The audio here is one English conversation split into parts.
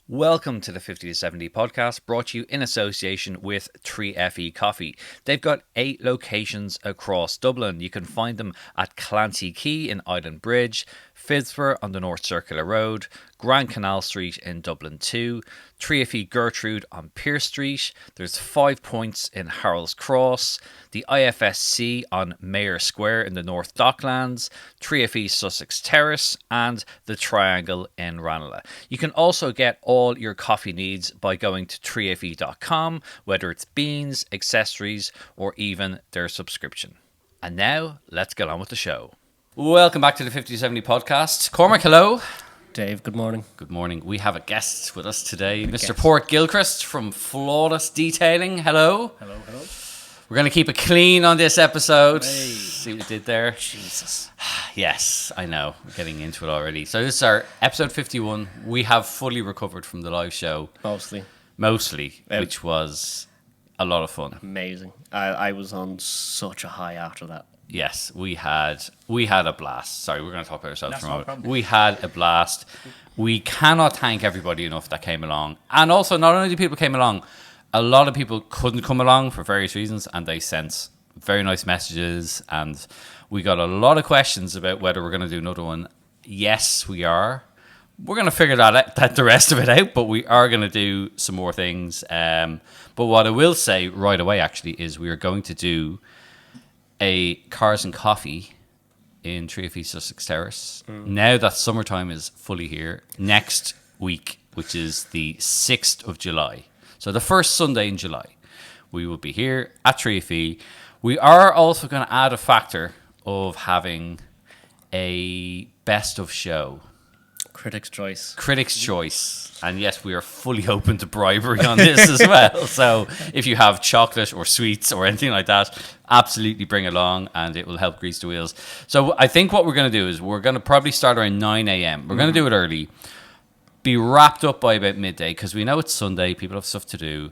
Welcome to the 50 to 70 podcast, brought to you in association with 3FE Coffee. They've got 8 locations across Dublin. You can find them at Clancy Quay in Island Bridge, Fitzborough on the North Circular Road, Grand Canal Street in Dublin 2, 3FE Gertrude on Pierce Street. There's 5 points in Harold's Cross, the IFSC on Mayor Square in the North Docklands, 3FE Sussex Terrace, and the Triangle in Ranelagh. You can also get all your coffee needs by going to 3fe.com, whether it's beans, accessories, or even their subscription. And now, let's get on with the show. Welcome back to the 50 to 70 podcast. Cormac, hello. Dave, good morning. Good morning. We have a guest with us today, Mr. Padraic Gilchrist from Flawless Detailing. Hello. Hello. We're going to keep it clean on this episode. Hey. See what we did there? Jesus. Yes, I know. We're getting into it already. So this is our episode 51. We have fully recovered from the live show. Mostly, which was a lot of fun. Amazing. I was on such a high after that. Yes, we had a blast. Sorry, we're going to talk about ourselves That's for a no moment. problem. We had a blast. We cannot thank everybody enough that came along. And also, not only did people came along, a lot of people couldn't come along for various reasons, and they sent very nice messages, and we got a lot of questions about whether we're going to do another one. Yes, we are. We're going to figure that the rest of it out, but we are going to do some more things. But what I will say right away, actually, is we are going to do a Cars and Coffee in 3FE Sussex Terrace. Now that summertime is fully here, next week, which is the 6th of July. So the first Sunday in July, we will be here at 3FE. We are also going to add a factor of having a best of show. Critics' choice. And yes, we are fully open to bribery on this as well. So if you have chocolate or sweets or anything like that, absolutely bring along, and it will help grease the wheels. So I think what we're going to do is we're going to probably start around 9 a.m. We're going to do it early, be wrapped up by about midday, because we know it's Sunday, people have stuff to do.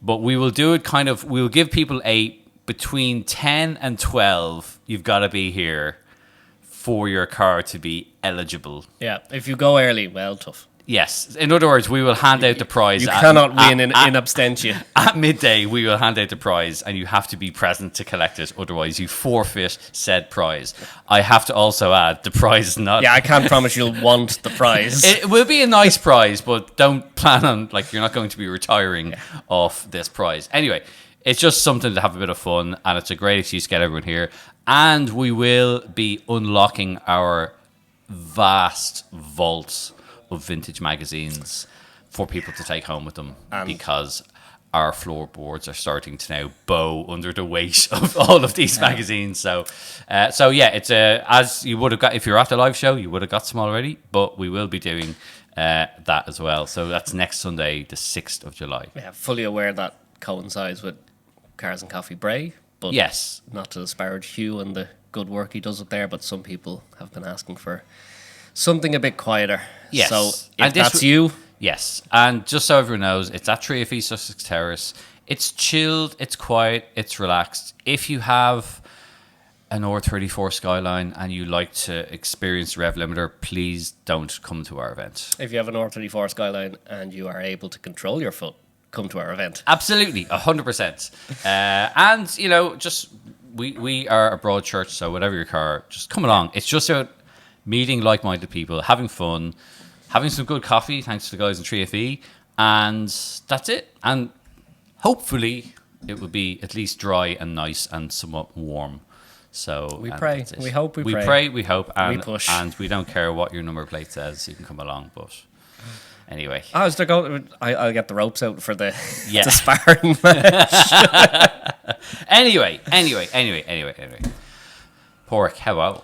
But we will do it we'll give people between 10 and 12, you've got to be here for your car to be eligible. Yeah, if you go early, well, tough. Yes. In other words, we will hand out the prize. You cannot win in abstention. At midday, we will hand out the prize, and you have to be present to collect it. Otherwise, you forfeit said prize. I have to also add, the prize is not... Yeah, I can't promise you'll want the prize. It will be a nice prize, but don't plan on... you're not going to be retiring off this prize. Anyway, it's just something to have a bit of fun, and it's a great excuse to get everyone here. And we will be unlocking our vast vaults of vintage magazines for people to take home with them, because our floorboards are starting to now bow under the weight of all of these magazines. So yeah, it's as you would have got if you're at the live show, you would have got some already, but we will be doing that as well. So that's next Sunday, the 6th of July. Yeah, fully aware that coincides with Cars and Coffee Bray, but yes, not to disparage Hugh and the good work he does up there, but some people have been asking for something a bit quieter. Yes. So if that's you... Yes. And just so everyone knows, it's at 3FE Sussex Terrace. It's chilled, it's quiet, it's relaxed. If you have an R34 Skyline and you like to experience rev limiter, please don't come to our event. If you have an R34 Skyline and you are able to control your foot, come to our event. Absolutely, 100%. And, just we are a broad church, so whatever your car, just come along. It's just about meeting like-minded people, having fun, having some good coffee, thanks to the guys in 3FE, and that's it. And hopefully it will be at least dry and nice and somewhat warm. So we pray. We hope. We pray. We hope. And we push. And we don't care what your number plate says. You can come along. But anyway, I'll get the ropes out for the sparring match. Anyway. Pork, hello.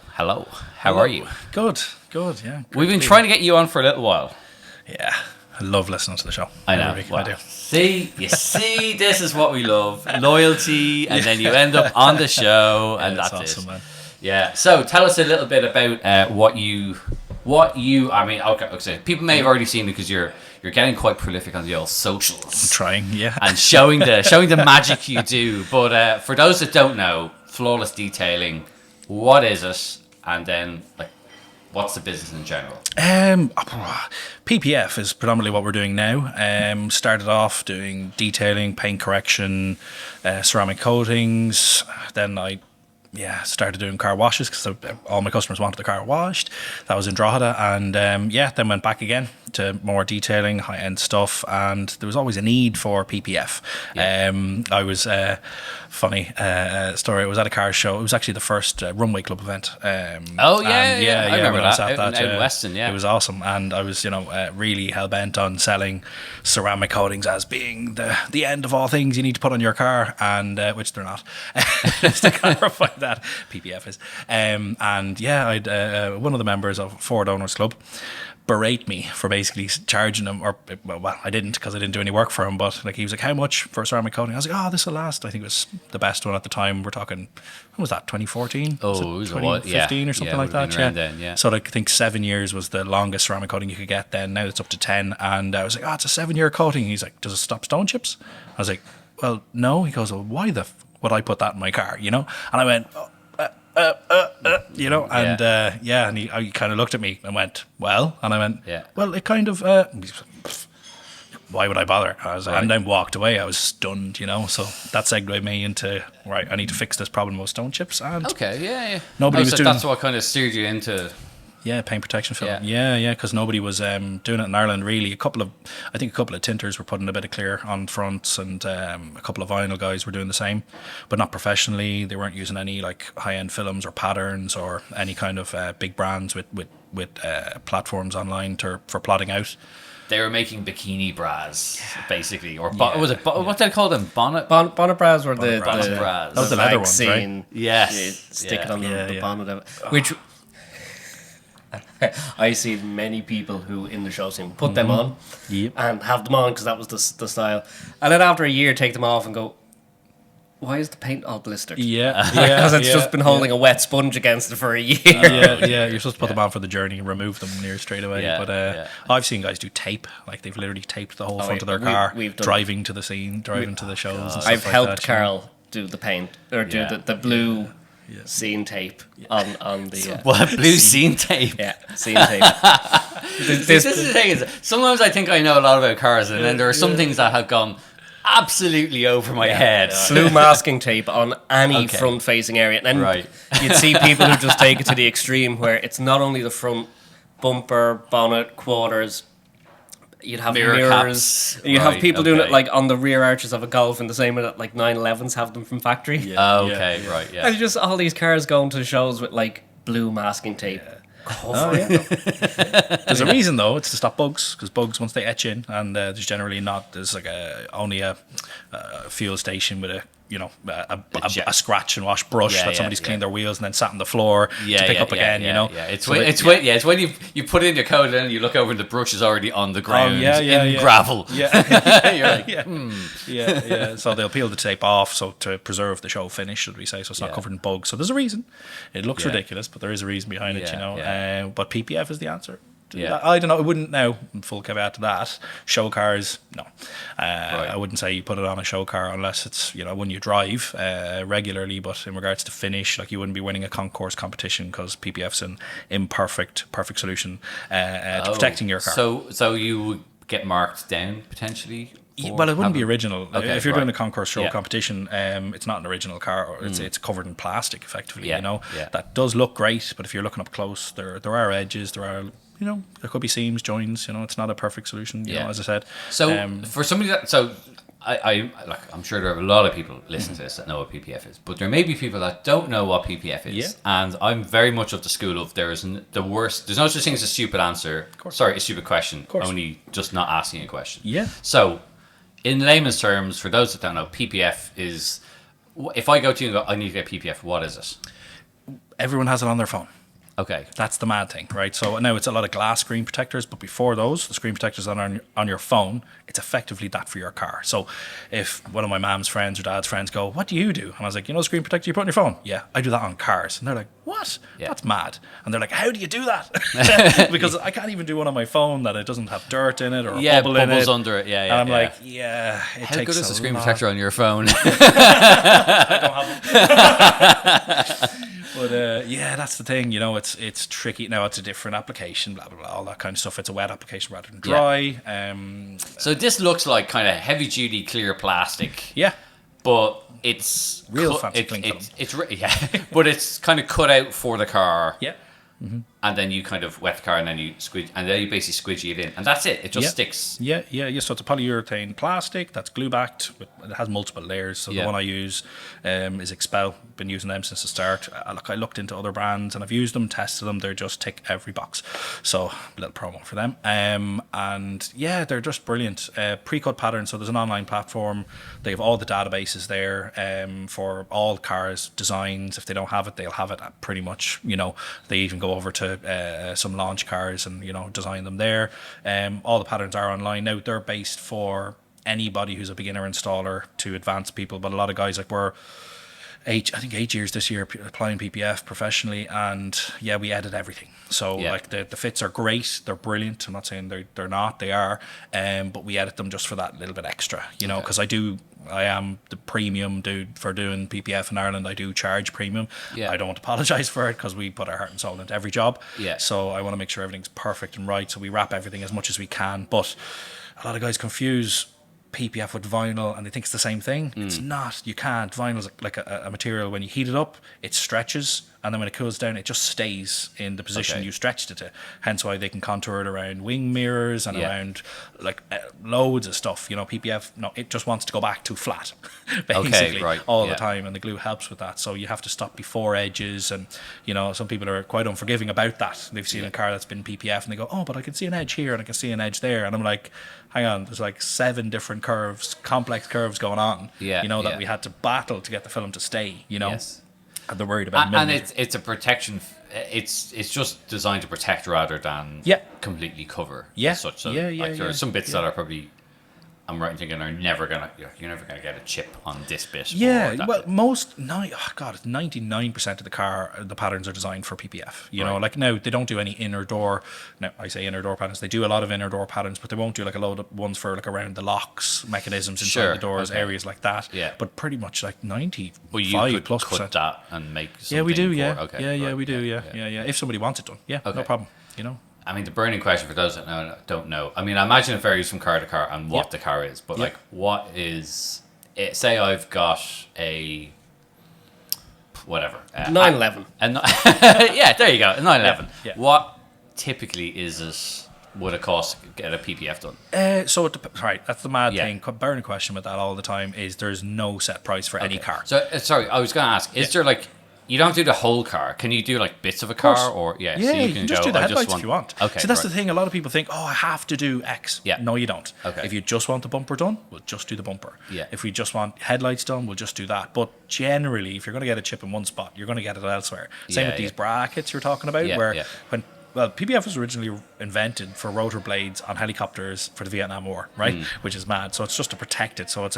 How are you? Good, yeah. We've been trying to get you on for a little while. Yeah, I love listening to the show. I know. Every week Well, I do. See, this is what we love. Loyalty, and then you end up on the show, and that's awesome, it. man. Yeah, so tell us a little bit about what you, I mean, okay, people may have already seen it because you're getting quite prolific on the old socials. I'm trying, yeah. And showing the magic you do. But for those that don't know, Flawless Detailing, what is it? And then, what's the business in general? PPF is predominantly what we're doing now. Started off doing detailing, paint correction, ceramic coatings. Then I started doing car washes because all my customers wanted the car washed. That was in Drogheda, and then went back again to more detailing, high-end stuff, and there was always a need for PPF. I was funny story. I was at a car show. It was actually the first Runway Club event. I remember when I was that at out in Weston. Yeah, it was awesome, and I was really hell bent on selling ceramic coatings as being the end of all things you need to put on your car, and which they're not. Just to clarify that PPF is, I'd one of the members of Ford Owners Club berate me for basically charging him, or well, I didn't because I didn't do any work for him, but like he was like, how much for a ceramic coating? I was like, oh, this will last. I think it was the best one at the time. We're talking, when was that, 2014? Oh, it was 2015 or something like that. Yeah. So like, I think 7 years was the longest ceramic coating you could get then. Now it's up to 10, and I was like, oh, it's a 7-year coating. He's like, does it stop stone chips? I was like, well, no. He goes, well, why the would I put that in my car, And I went, and he kind of looked at me and went, well, and I went, well, it kind of, why would I bother? And then walked away. I was stunned, So that segued me into, right, I need to fix this problem with stone chips. And nobody was doing. That's what kind of steered you into. Yeah, paint protection film. Yeah, because nobody was doing it in Ireland really. I think a couple of tinters were putting a bit of clear on fronts, and a couple of vinyl guys were doing the same, but not professionally. They weren't using any like high-end films or patterns or any kind of big brands with platforms online for plotting out. They were making bikini bras, basically, or was it what did they call them? Bonnet bras were the bras. That was the leather ones, right? Yes, stick it on the bonnet of it, which. I see many people who in the show scene put them on and have them on because that was the style, and then after a year take them off and go, why is the paint all blistered? Because it's just been holding a wet sponge against it for a year. You're supposed to put them on for the journey and remove them near straight away. I've seen guys do tape, like they've literally taped the whole front of their car, driving to the scene, driving to the shows. And stuff I've like helped that, Carl do the paint or do the blue scene tape on the what blue scene tape? Yeah, scene tape. This is the thing is sometimes I think I know a lot about cars, and then there are some things that have gone absolutely over my head. Blue masking tape on any front-facing area, and then you'd see people who just take it to the extreme, where it's not only the front bumper, bonnet, quarters. You'd have mirrors. You'd have people doing it like on the rear arches of a Golf, in the same way that like 911s have them from factory. And just all these cars going to shows with like blue masking tape. There's a reason though. It's to stop bugs, because bugs, once they etch in, and there's generally not. There's like only a fuel station with a scratch and wash brush that somebody's cleaned their wheels and then sat on the floor to pick up again. It's when you put in your code and you look over and the brush is already on the ground in gravel. So they'll peel the tape off to preserve the show finish, should we say? So it's not covered in bugs. So there's a reason. It looks ridiculous, but there is a reason behind it. But PPF is the answer. I don't know. I wouldn't now full caveat to that. Show cars, no. I wouldn't say you put it on a show car unless it's one you drive regularly. But in regards to finish, like you wouldn't be winning a concourse competition because PPF's an perfect solution to protecting your car. So you would get marked down potentially. Well, it wouldn't be original. If you're doing a concourse show competition, it's not an original car. Or it's covered in plastic, effectively. That does look great, but if you're looking up close, there are edges. There are. There could be seams, joins. It's not a perfect solution. As I said. So for somebody I'm sure there are a lot of people listening to this that know what PPF is, but there may be people that don't know what PPF is. And I'm very much of the school of there's no such thing as a stupid answer. Sorry, a stupid question. Only just not asking a question. So, in layman's terms, for those that don't know, PPF is. If I go to you and go, I need to get PPF. What is it? Everyone has it on their phone. Okay. That's the mad thing, right? So now it's a lot of glass screen protectors, but before those, the screen protectors on your phone, it's effectively that for your car. So if one of my mom's friends or dad's friends go, what do you do? And I was like, screen protector you put on your phone? Yeah, I do that on cars. And they're like, what? That's mad. And they're like, how do you do that? Because I can't even do one on my phone that it doesn't have dirt in it or bubble in it. Bubbles under it. And I'm like, how good is the screen protector on your phone? I don't have them. But yeah, that's the thing. It's tricky. Now it's a different application, blah blah blah, all that kind of stuff. It's a wet application rather than dry. So this looks like kind of heavy duty clear plastic. Yeah. But it's real fancy clean film. But it's kind of cut out for the car. Yeah. Mm-hmm. And then you kind of wet the car, and then you basically squidgy it in, and that's it. It just sticks. Yeah. So it's a polyurethane plastic that's glue backed. It has multiple layers. So the one I use is Expel. Been using them since the start. I looked into other brands and I've used them, tested them. They just tick every box. So a little promo for them. And yeah, they're just brilliant. Pre-cut patterns. So there's an online platform. They have all the databases there for all cars, designs. If they don't have it, they'll have it pretty much. They even go over to some launch cars and design them there. All the patterns are online now. They're based for anybody who's a beginner installer to advanced people, but a lot of guys we're 8 years this year applying PPF professionally, and we edit everything. So the fits are great, they're brilliant. I'm not saying they're not, they are, but we edit them just for that little bit extra, because I am the premium dude for doing PPF in Ireland. I do charge premium. I don't apologise for it because we put our heart and soul into every job. So I want to make sure everything's perfect and right, so we wrap everything as much as we can. But a lot of guys confuse PPF with vinyl and they think it's the same thing. It's not. You can't. Vinyl's like a material, when you heat it up, it stretches, and then when it cools down, it just stays in the position you stretched it to. Hence why they can contour it around wing mirrors and around loads of stuff. PPF, it just wants to go back to flat basically all the time, and the glue helps with that. So you have to stop before edges, and some people are quite unforgiving about that. They've seen a car that's been PPF and they go, oh, but I can see an edge here and I can see an edge there, and I'm like, hang on, there's 7 different curves, complex curves going on, that we had to battle to get the film to stay, and they're worried about and it's a protection. It's just designed to protect rather than completely cover. Some bits that are probably, I'm right in thinking, you're never gonna get a chip on this bit. Yeah, well, it's 99% of the patterns are designed for PPF. Now they don't do any inner door. Now I say inner door patterns. They do a lot of inner door patterns, but they won't do a load of ones for around the locks mechanisms inside the doors, areas like that. Yeah, but pretty much 95 plus cut that and make. We do. We do. Yeah. If somebody wants it done, no problem. I mean, the burning question for those that don't know. I mean, I imagine it varies from car to car and what the car is. But what is it? Say I've got a 911. There you go, a 911. Yeah. What typically would it cost to get a PPF done? So that's the mad thing. Burning question with that all the time is there's no set price for any car. So sorry, I was going to ask: is there you don't do the whole car? Can you do bits of a car, or so you can just do the headlights if you want. Okay, so that's the thing. A lot of people think, I have to do X. Yeah, no, you don't. Okay, if you just want the bumper done, we'll just do the bumper. Yeah, if we just want headlights done, we'll just do that. But generally, if you're going to get a chip in one spot, you're going to get it elsewhere. Same with these brackets you're talking about, PPF was originally invented for rotor blades on helicopters for the Vietnam War, right? Which is mad. So it's just to protect it. So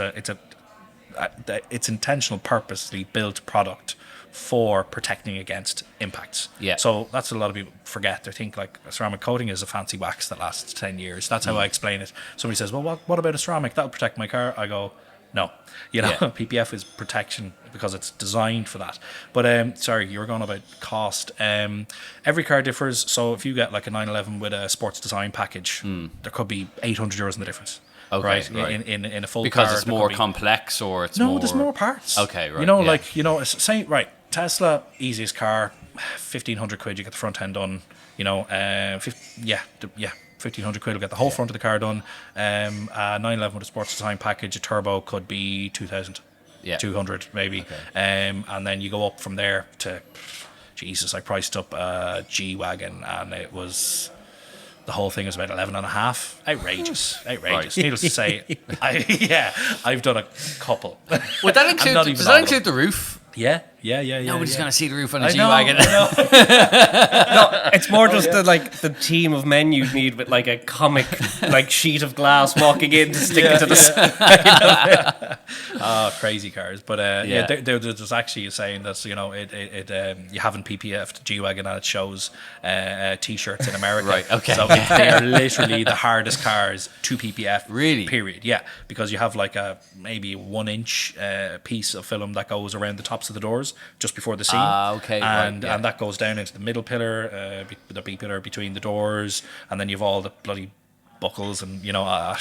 it's intentional, purposely built product for protecting against impacts. Yeah. So that's what a lot of people forget. They think ceramic coating is a fancy wax that lasts 10 years. That's how I explain it. Somebody says, well, what about a ceramic? That'll protect my car. I go, no. PPF is protection because it's designed for that. But sorry, you were going about cost. Every car differs. So if you get a 911 with a sports design package, there could be €800 in the difference. Okay, right. In a full because car, it's more complex, or it's no, there's more parts. Okay, right. Say Tesla, easiest car, £1,500, you get the front end done. 1,500 quid will get the whole front of the car done. A 911 with a sports design package, a turbo could be 2,000, 200 maybe. Okay. And then you go up from there to, I priced up a G-Wagon, and it was. The whole thing was about 11 and a half. Outrageous. Right. Needless to say, I've done a couple. Would that include? Does that include the roof? Yeah. Nobody's going to see the roof on a G-Wagon. No, it's more just the team of men you'd need with a comic sheet of glass walking in to stick it to the side. Crazy cars. But there's actually a saying that's you haven't PPF'd G-Wagon and it shows T-shirts in America. Right. Okay. So they are literally the hardest cars to PPF. Really? Period. Yeah, because you have a maybe 1 inch piece of film that goes around the tops of the doors. just before the seam. Okay. And that goes down into the middle pillar, the B pillar between the doors, and then you've all the bloody buckles and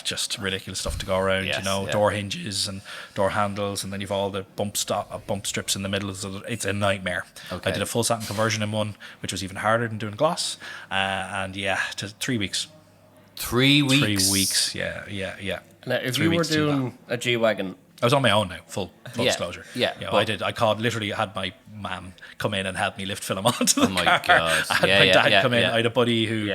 just ridiculous stuff to go around. Door hinges and door handles, and then you've all the bump strips in the middle. So it's a nightmare. I did a full satin conversion in one, which was even harder than doing gloss. And 3 weeks. 3 weeks. 3 weeks. Yeah. Now, if you were doing a G-Wagon, I was on my own now, full disclosure. Yeah. I called, literally had my mum come in and help me lift film onto the car. Oh my God. I had my dad come in. Yeah. I had a buddy who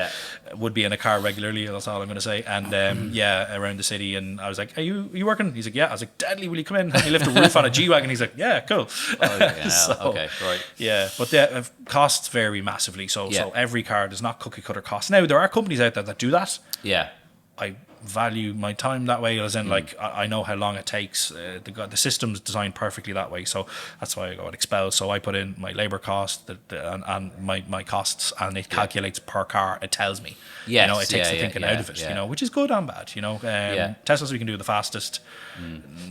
would be in a car regularly, that's all I'm going to say. And around the city. And I was like, are you working? He's like, yeah. I was like, Deadly, will you come in and help me lift a roof on a G-Wagon? He's like, yeah, cool. Okay, right. Yeah, but costs vary massively. So every car does not cookie cutter cost. Now, there are companies out there that do that. Yeah. I value my time that way, as in like I know how long it takes. The system's designed perfectly that way, so that's why I go at Expel. So I put in my labor cost and my costs, and it calculates per car. It tells me. It takes the thinking out of it. Which is good and bad. Teslas we can do the fastest.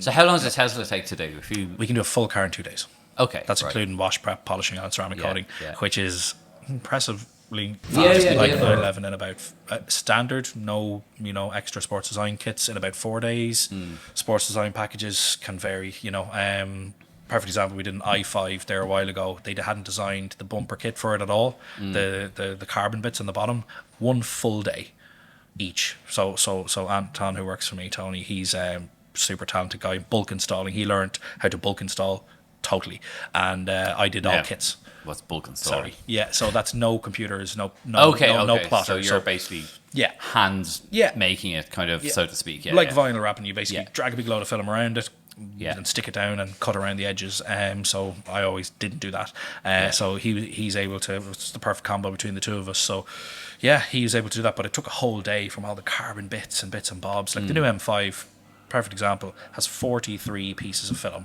So how long does a Tesla take to do? We can do a full car in 2 days. Okay, that's including wash, prep, polishing, and ceramic coating, which is impressive. Like 911 in about standard, no extra sports design kits in about 4 days. Sports design packages can vary. Perfect example, we did an i5 there a while ago. They hadn't designed the bumper kit for it at all. The carbon bits on the bottom, 1 full day each. So Anton, who works for me, Tony, he's super talented guy, bulk installing. He learned how to bulk install totally, and I did all kits. What's bulk installing? Sorry. Yeah, so that's no computers, no plotter. So you're basically hands making it, kind of, so to speak. Vinyl wrapping. You basically drag a big load of film around it, and stick it down and cut around the edges. So I always didn't do that. So he's able to. It's the perfect combo between the two of us. So he was able to do that. But it took a whole day from all the carbon bits and bobs. Like the new M5, perfect example, has 43 pieces of film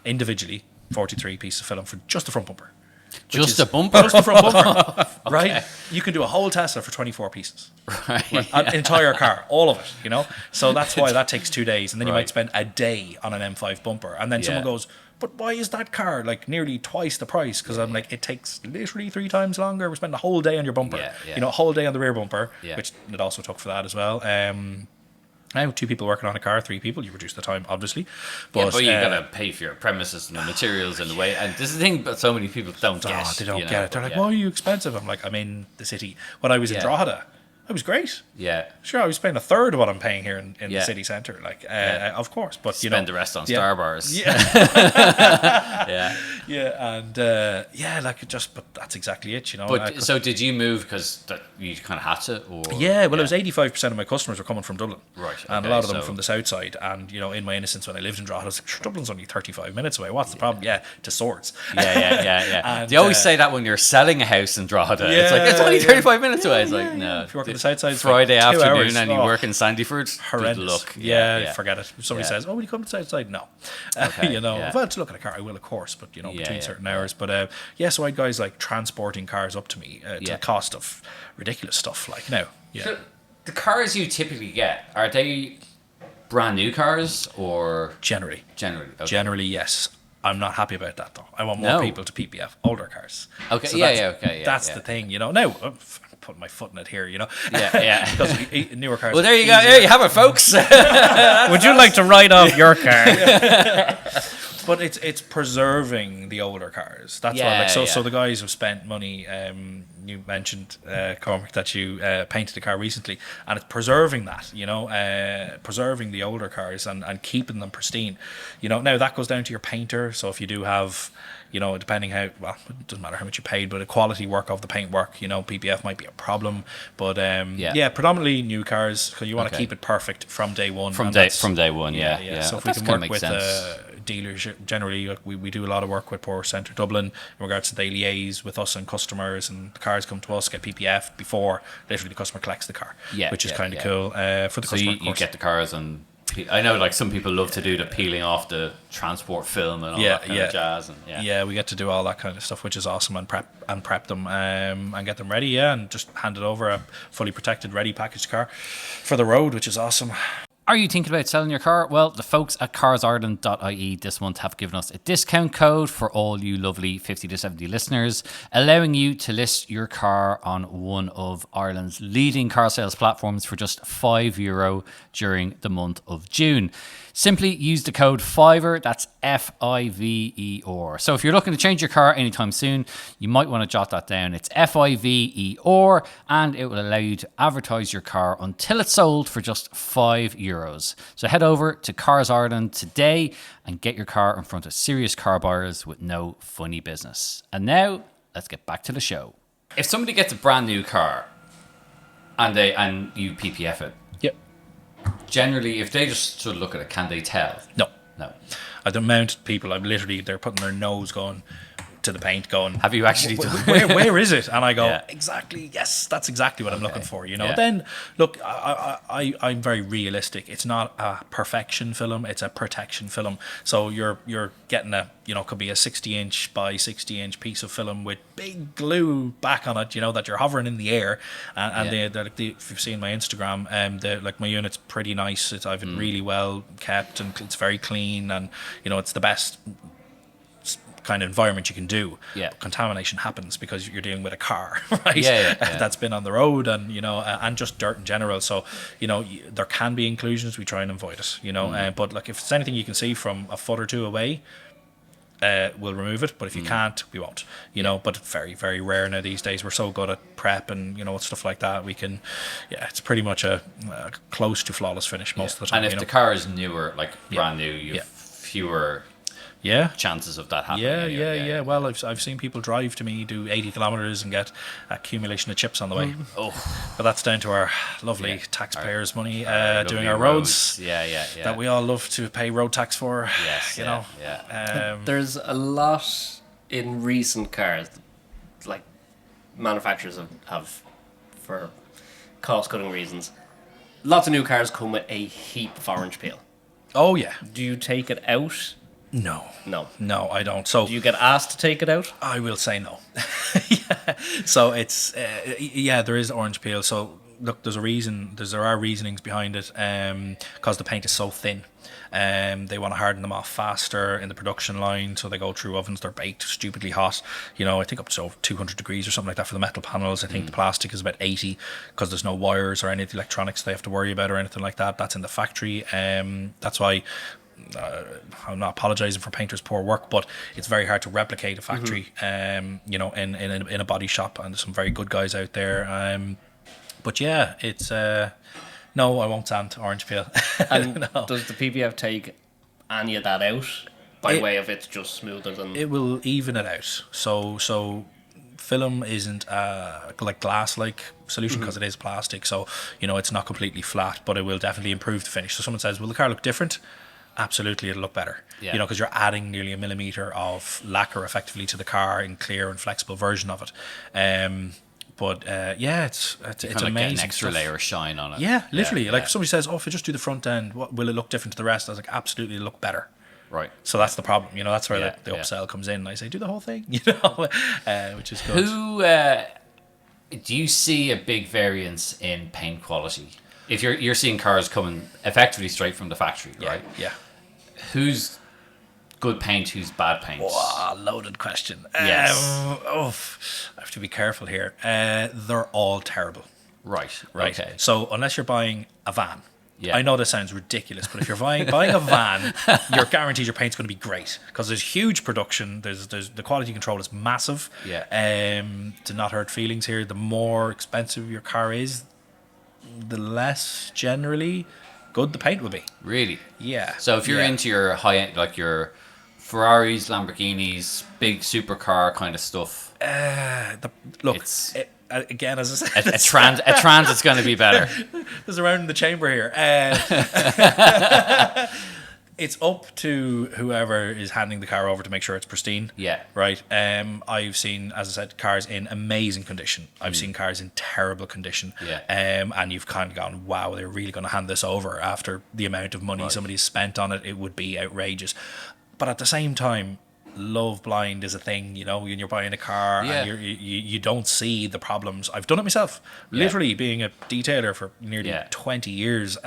individually. 43 pieces of film for just the front bumper. Just the bumper? Just the front bumper. Right? You can do a whole Tesla for 24 pieces. Right. An entire car, all of it, So that's why that takes 2 days. And then you might spend a day on an M5 bumper. And then someone goes, but why is that car like nearly twice the price? Because I'm like, it takes literally 3 times longer. We're spending a whole day on your bumper. A whole day on the rear bumper, which it also took for that as well. Now, 2 people working on a car, 3 people, you reduce the time, obviously. But you got to pay for your premises and the materials and the way. And this is the thing that so many people don't get. They don't get it. They're like, why are you expensive? I'm like, I'm in the city. When I was in Drogheda, it was great. Yeah. Sure, I was paying a third of what I'm paying here in the city centre. Like, of course. But, spend the rest on Star Bars. Yeah. But that's exactly it, But so did you move because you kind of had to? Or? Yeah, well, it was 85% of my customers were coming from Dublin. Right. And a lot of them from the south side. And, in my innocence, when I lived in Drogheda, I was like, sure, Dublin's only 35 minutes away. What's the problem? Yeah, to Swords. Yeah. And, they always say that when you're selling a house in Drogheda. It's like, it's only 35 minutes away. It's like, no. If you work on the south side, Friday like afternoon hours. and you work in Sandyford, horrendous. Good luck. Yeah, forget it. If somebody says, "Oh, will you come to the south side?" No, well, to look at a car, I will, of course, but between certain hours. But so I had guys like transporting cars up to me to the cost of ridiculous stuff. Like now, So the cars you typically get, are they brand new cars or generally, yes. I'm not happy about that though. I want more people to PPF older cars. Okay, so that's the thing, Now, I'm putting my foot in it here, because newer cars. Well, there you go. There you have it, folks. Would you like to write off your car? But it's preserving the older cars. That's why. So the guys have spent money. You mentioned Cormac that you painted a car recently, and it's preserving that. Preserving the older cars and keeping them pristine. Now that goes down to your painter. So if you do have, depending it doesn't matter how much you paid, but the quality work of the paint work, PPF might be a problem. But predominantly new cars, because you want to keep it perfect from day one. From day one, yeah. So if we can work with dealers, generally we do a lot of work with Port Centre Dublin in regards to they liaise with us and customers, and the cars come to us, get PPF before literally the customer collects the car, which is kind of cool for the customer. So you get the cars, and I know like some people love to do the peeling off the transport film and all that kind of jazz. And, we get to do all that kind of stuff, which is awesome, and prep them and get them ready, and just hand it over a fully protected, ready packaged car for the road, which is awesome. Are you thinking about selling your car? Well, the folks at carsireland.ie this month have given us a discount code for all you lovely 50 to 70 listeners, allowing you to list your car on one of Ireland's leading car sales platforms for just €5 during the month of June. Simply use the code FIVER, that's FIVER. So if you're looking to change your car anytime soon, you might want to jot that down. It's FIVER, and it will allow you to advertise your car until it's sold for just €5. So head over to Cars Ireland today and get your car in front of serious car buyers with no funny business. And now, let's get back to the show. If somebody gets a brand new car and you PPF it, generally, if they just sort of look at it, can they tell? No. At the amount of people, they're putting their nose going to the paint going, have you actually done where is it? And I go, exactly, yes, that's exactly what I'm looking for, Then, look, I'm very realistic. It's not a perfection film, it's a protection film. So you're getting could be a 60-inch by 60-inch piece of film with big glue back on it, that you're hovering in the air. And if you've seen my Instagram, my unit's pretty nice. I've been really well kept, and it's very clean, and, it's the best kind of environment you can do. Contamination happens because you're dealing with a car, right? That's been on the road, and and just dirt in general. So there can be inclusions. We try and avoid it. But if it's anything you can see from a foot or two away, we'll remove it. But if you can't, we won't. But very, very rare now these days. We're so good at prep and stuff like that. We can, it's pretty much a close to flawless finish most of the time. And if the car is newer, like brand new, you've fewer chances of that happening. Well, I've seen people drive to me, do 80 kilometers and get accumulation of chips on the way. But that's down to our lovely taxpayers' money doing our roads. That we all love to pay road tax for. There's a lot in recent cars, like manufacturers have for cost-cutting reasons. Lots of new cars come with a heap of orange peel. Oh yeah. Do you take it out? No, I don't. So do you get asked to take it out? I will say no. So it's there is orange peel. So look, there are reasonings behind it. Because the paint is so thin. They want to harden them off faster in the production line, so they go through ovens. They're baked stupidly hot. I think up to 200 degrees or something like that for the metal panels. I think the plastic is about 80 because there's no wires or any of the electronics they have to worry about or anything like that. That's in the factory. That's why. I'm not apologising for painters' poor work, but it's very hard to replicate a factory, in a body shop, and there's some very good guys out there. But it's no, I won't sand orange peel. And does the PPF take any of that out by way of it's just smoother than? It will even it out. So film isn't like glass-like solution because it is plastic. So it's not completely flat, but it will definitely improve the finish. So someone says, "Will the car look different?" Absolutely, it'll look better. Because you're adding nearly a millimeter of lacquer effectively to the car in clear and flexible version of it. But it's amazing. Get an extra layer of shine on it. Yeah, literally. Like if somebody says, "Oh, if I just do the front end, will it look different to the rest?" I was like, "Absolutely, it'll look better." Right. So that's the problem. That's where the upsell comes in. I say, "Do the whole thing," which is good. Who do you see a big variance in paint quality? If you're seeing cars coming effectively straight from the factory, right? Yeah. Who's good paint? Who's bad paint? Wow, loaded question. Yes. I have to be careful here. They're all terrible. Right. Okay. So unless you're buying a van, I know this sounds ridiculous, but if you're buying a van, you're guaranteed your paint's going to be great because there's huge production. There's the quality control is massive. To not hurt feelings here, the more expensive your car is, the less generally good the paint will be. Really? Yeah. So if you're into your high end, like your Ferraris, Lamborghinis, big supercar kind of stuff, again, as I said, a transit's going to be better. There's around in the chamber here. It's up to whoever is handing the car over to make sure it's pristine. Yeah. Right. I've seen, as I said, cars in amazing condition. I've seen cars in terrible condition. Yeah. And you've kind of gone, wow, they're really going to hand this over after the amount of money somebody's spent on it. It would be outrageous. But at the same time, love blind is a thing, when you're buying a car and you don't see the problems. I've done it myself, literally being a detailer for nearly 20 years.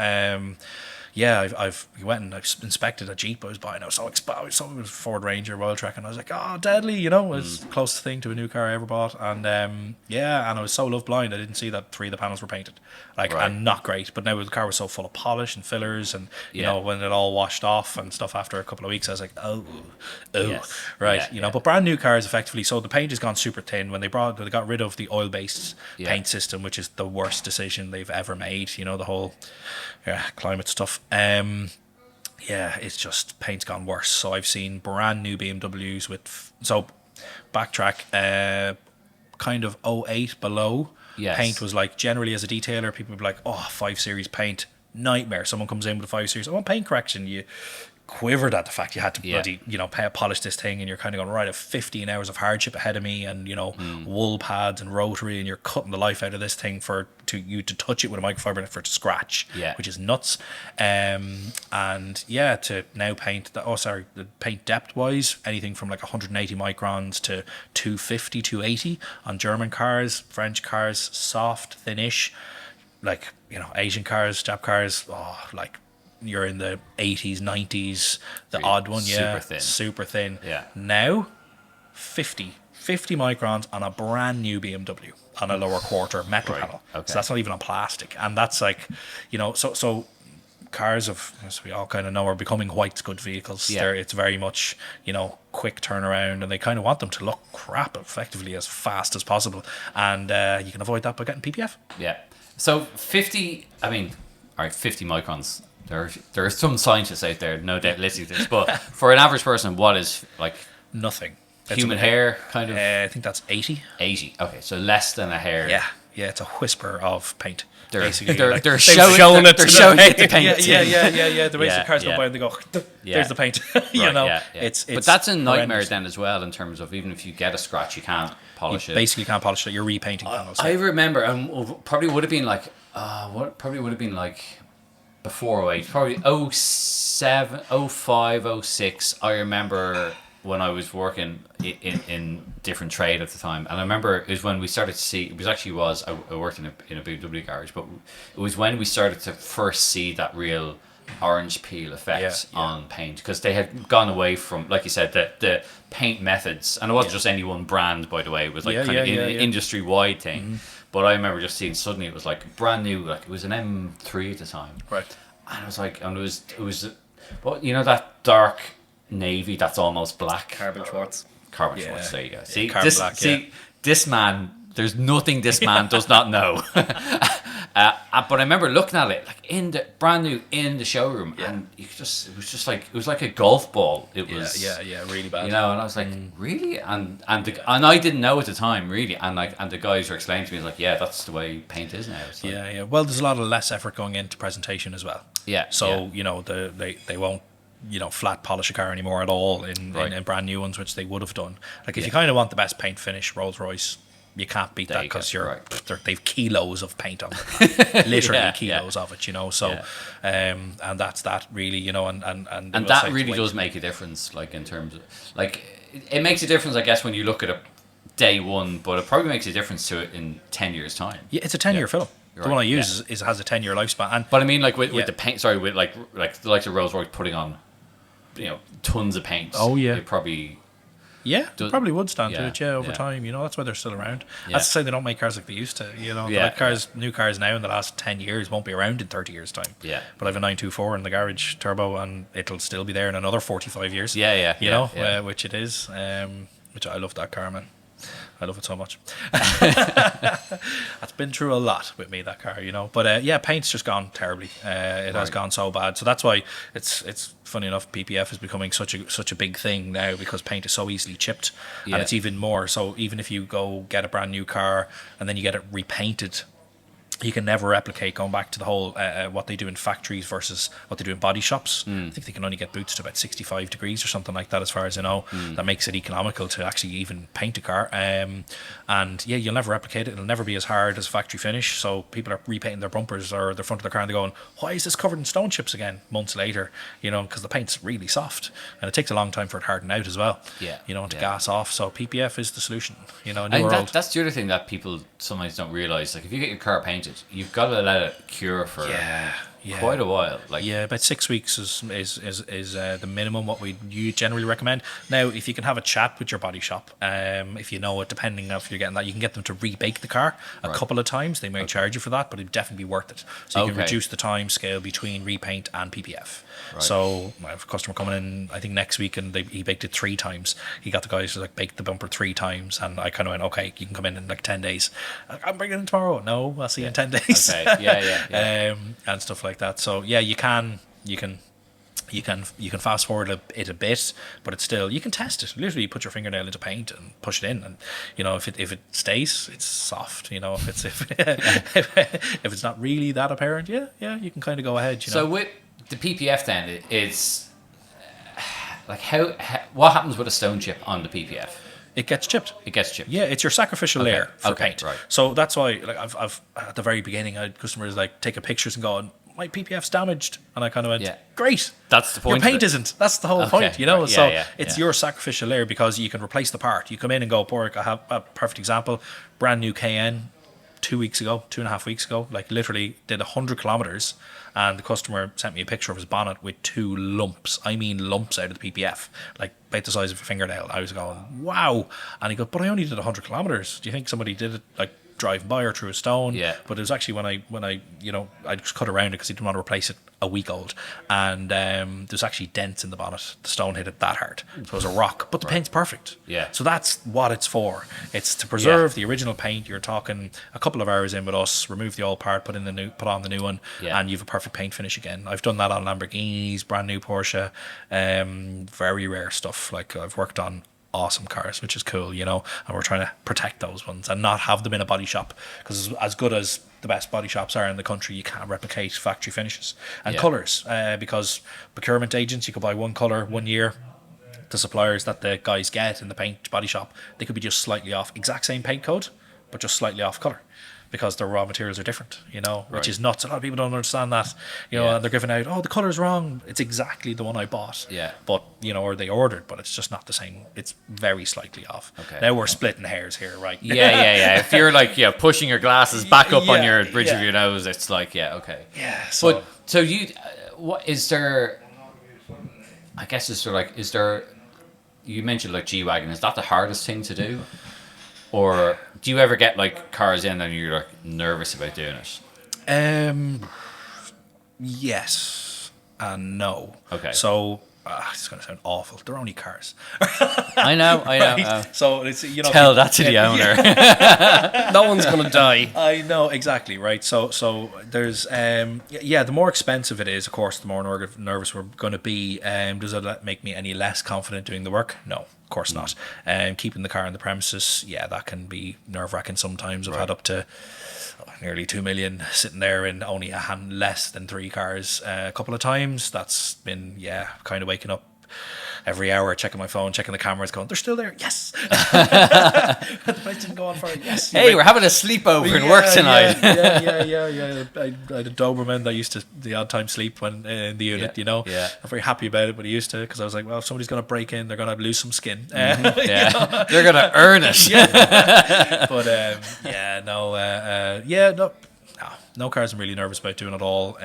I've went and I've inspected a Jeep I was buying. I was so exposed. It was Ford Ranger Royal Trek, and I was like, oh, deadly, you know, it was the closest thing to a new car I ever bought. And and I was so love blind, I didn't see that 3 of the panels were painted, and not great. But now the car was so full of polish and fillers, and you know, when it all washed off and stuff after a couple of weeks, I was like, you know. But brand new cars, effectively, so the paint has gone super thin. When they got rid of the oil based paint system, which is the worst decision they've ever made. You know, the whole climate stuff. It's just paint's gone worse. So I've seen brand new BMWs with backtrack, kind of '08 below. Paint was like, generally as a detailer, people would be like, oh, 5 Series paint, nightmare. Someone comes in with a 5 Series, I want paint correction. You quivered at the fact you had to bloody, you know, polish this thing, and you're kind of going, right, I have 15 hours of hardship ahead of me, and you know, wool pads and rotary, and you're cutting the life out of this thing to touch it with a microfiber for it to scratch, which is nuts. To now paint the paint depth wise, anything from like 180 microns to 250, 280 on German cars, French cars, soft, thinnish, like, you know, Asian cars, Jap cars, like you're in the 80s, 90s, the odd one, super thin. Now 50 microns on a brand new BMW on a lower quarter metal panel. So that's not even on plastic, and that's like, you know, so cars as we all kind of know, are becoming white good vehicles. It's very much, you know, quick turnaround, and they kind of want them to look crap effectively as fast as possible, and you can avoid that by getting PPF. So 50 microns. There are some scientists out there, no doubt, listening to this, but for an average person, what is like nothing? Human hair, kind of. I think that's 80. 80. Okay, so less than a hair. Yeah, it's a whisper of paint. They're showing the paint. Yeah. The racing cars go by and they go, there's the paint. You know, it's but that's a nightmare then as well, in terms of even if you get a scratch, you can't polish it. Basically, can't polish it. You're repainting panels. I remember, probably would have been like, before 08, probably 07, 05, 06. I remember when I was working in different trade at the time, and I remember it was when we started to see, I worked in a BMW garage, but it was when we started to first see that real orange peel effect on paint, because they had gone away from, like you said, the paint methods, and it wasn't just any one brand, by the way. It was like an industry wide thing. But I remember just seeing, suddenly it was like brand new, like it was an M3 at the time. Right. And I was like, and it was, well, you know, that dark navy that's almost black. Carbon Schwartz, there you go. See, this man, there's nothing this man does not know. But I remember looking at it, like brand new in the showroom, and it was like a golf ball. It was really bad. You know, and I was like, really? And I didn't know at the time, really. And the guys were explaining to me, like, that's the way paint is now. Like, Well, there's a lot of less effort going into presentation as well. You know, they won't, you know, flat polish a car anymore at all in brand new ones, which they would have done. Like, if you kind of want the best paint finish, Rolls-Royce, you can't beat that, because they've kilos of paint on them, literally kilos of it, you know. So, and that's that really, you know, and that really does make a difference, like in terms of, like, it makes a difference, I guess, when you look at it day one, but it probably makes a difference to it in 10 years time. Yeah, it's a 10-year film. The one I use has a 10-year lifespan. But I mean, like with the paint, with like the likes of Rolls-Royce putting on, you know, tons of paint. It probably. Yeah, they probably would stand to it, over time. You know, that's why they're still around. That's to say they don't make cars like they used to. You know, new cars now in the last 10 years won't be around in 30 years' time. But I have a 924 in the garage turbo, and it'll still be there in another 45 years. You know, which it is. Which I love that car, man. I love it so much. That's been through a lot with me, that car, you know. But paint's just gone terribly. It has gone so bad. So that's why it's funny enough, PPF is becoming such a big thing now, because paint is so easily chipped, and it's even more. So even if you go get a brand new car and then you get it repainted, you can never replicate going back to the whole what they do in factories versus what they do in body shops. I think they can only get boots to about 65 degrees or something like that, as far as I know. That makes it economical to actually even paint a car. And you'll never replicate it. It'll never be as hard as factory finish. So people are repainting their bumpers or the front of their car, and they're going, why is this covered in stone chips again months later? You know, because the paint's really soft, and it takes a long time for it to harden out as well. You know, and to gas off. So PPF is the solution. You know, that's the other thing that people sometimes don't realise. Like, if you get your car painted, you've got to let it cure for quite a while. About 6 weeks is the minimum what you generally recommend. Now, if you can have a chat with your body shop, if you know it, depending if you're getting that, you can get them to rebake the car a couple of times. They may charge you for that, but it'd definitely be worth it. So you can reduce the time scale between repaint and PPF. Right. So I have a customer coming in, I think next week, and he baked it 3 times. He got the guys to bake the bumper 3 times, and I kind of went, okay, you can come in 10 days. I'm bringing it in tomorrow. No, I'll see you in 10 days. Okay, yeah. And stuff like that. So yeah, you can fast forward it a bit, but it's still, you can test it. Literally, you put your fingernail into paint and push it in, and if it stays, it's soft. If it's not really that apparent, you can kind of go ahead. So with the PPF then, it's like what happens with a stone chip on the PPF? It gets chipped. Yeah, it's your sacrificial layer for paint. Right. So that's why, I've at the very beginning, I had customers taking pictures and going, my PPF's damaged, and I kind of went, great. That's the point. Your paint isn't. That's the whole point, Right. So it's your sacrificial layer, because you can replace the part. You come in and go, Padraic, I have a perfect example. Brand new KN, 2.5 weeks ago, literally did 100 kilometers, and the customer sent me a picture of his bonnet with 2 lumps. I mean lumps out of the PPF, about the size of a fingernail. I was going, wow. And he goes, but I only did 100 kilometers. Do you think somebody did it driving by or through a stone? Yeah. But it was actually when I I just cut around it because he didn't want to replace it a week old, and there's actually dents in the bonnet. The stone hit it that hard, so it was a rock. But the paint's perfect. Yeah. So that's what it's for. It's to preserve the original paint. You're talking a couple of hours in with us, remove the old part, put on the new one, and you have a perfect paint finish again. I've done that on Lamborghinis, brand new Porsche, very rare stuff. I've worked on awesome cars, which is cool, and we're trying to protect those ones and not have them in a body shop, because as good as the best body shops are in the country, you can't replicate factory finishes and colours, because procurement agents, you could buy one colour 1 year. The suppliers that the guys get in the paint body shop, they could be just slightly off, exact same paint code, but just slightly off colour, because their raw materials are different, which is nuts. A lot of people don't understand that, and they're giving out, the colour's wrong. It's exactly the one I bought. Yeah. But, or they ordered, but it's just not the same. It's very slightly off. Okay. Now we're splitting hairs here, right? Yeah. If you're pushing your glasses back up on your bridge of your nose, it's okay. Yeah. So you, what is there? I guess is there? You mentioned G-Wagon. Is that the hardest thing to do? Or do you ever get cars in and you're nervous about doing it? Yes and no. Okay. So it's going to sound awful. They're only cars. I know. Right? So it's tell that to the owner. No one's going to die. I know, exactly, right. So there's the more expensive it is, of course, the more nervous we're going to be. Does it make me any less confident doing the work? No, of course not. Keeping the car on the premises, that can be nerve-wracking sometimes. I've had up to nearly 2 million sitting there in only less than 3 cars a couple of times. That's been kind of waking up every hour, checking my phone, checking the cameras, going, they're still there. Yes. The place didn't go on for it. Yes. Hey, we're having a sleepover in work tonight. Yeah. I had a Doberman that used to the odd time sleep when in the unit. Yeah. I'm very happy about it, but he used to, because I was like, well, if somebody's going to break in, they're going to lose some skin. Mm-hmm. They're going to earn it. But no cars I'm really nervous about doing at all.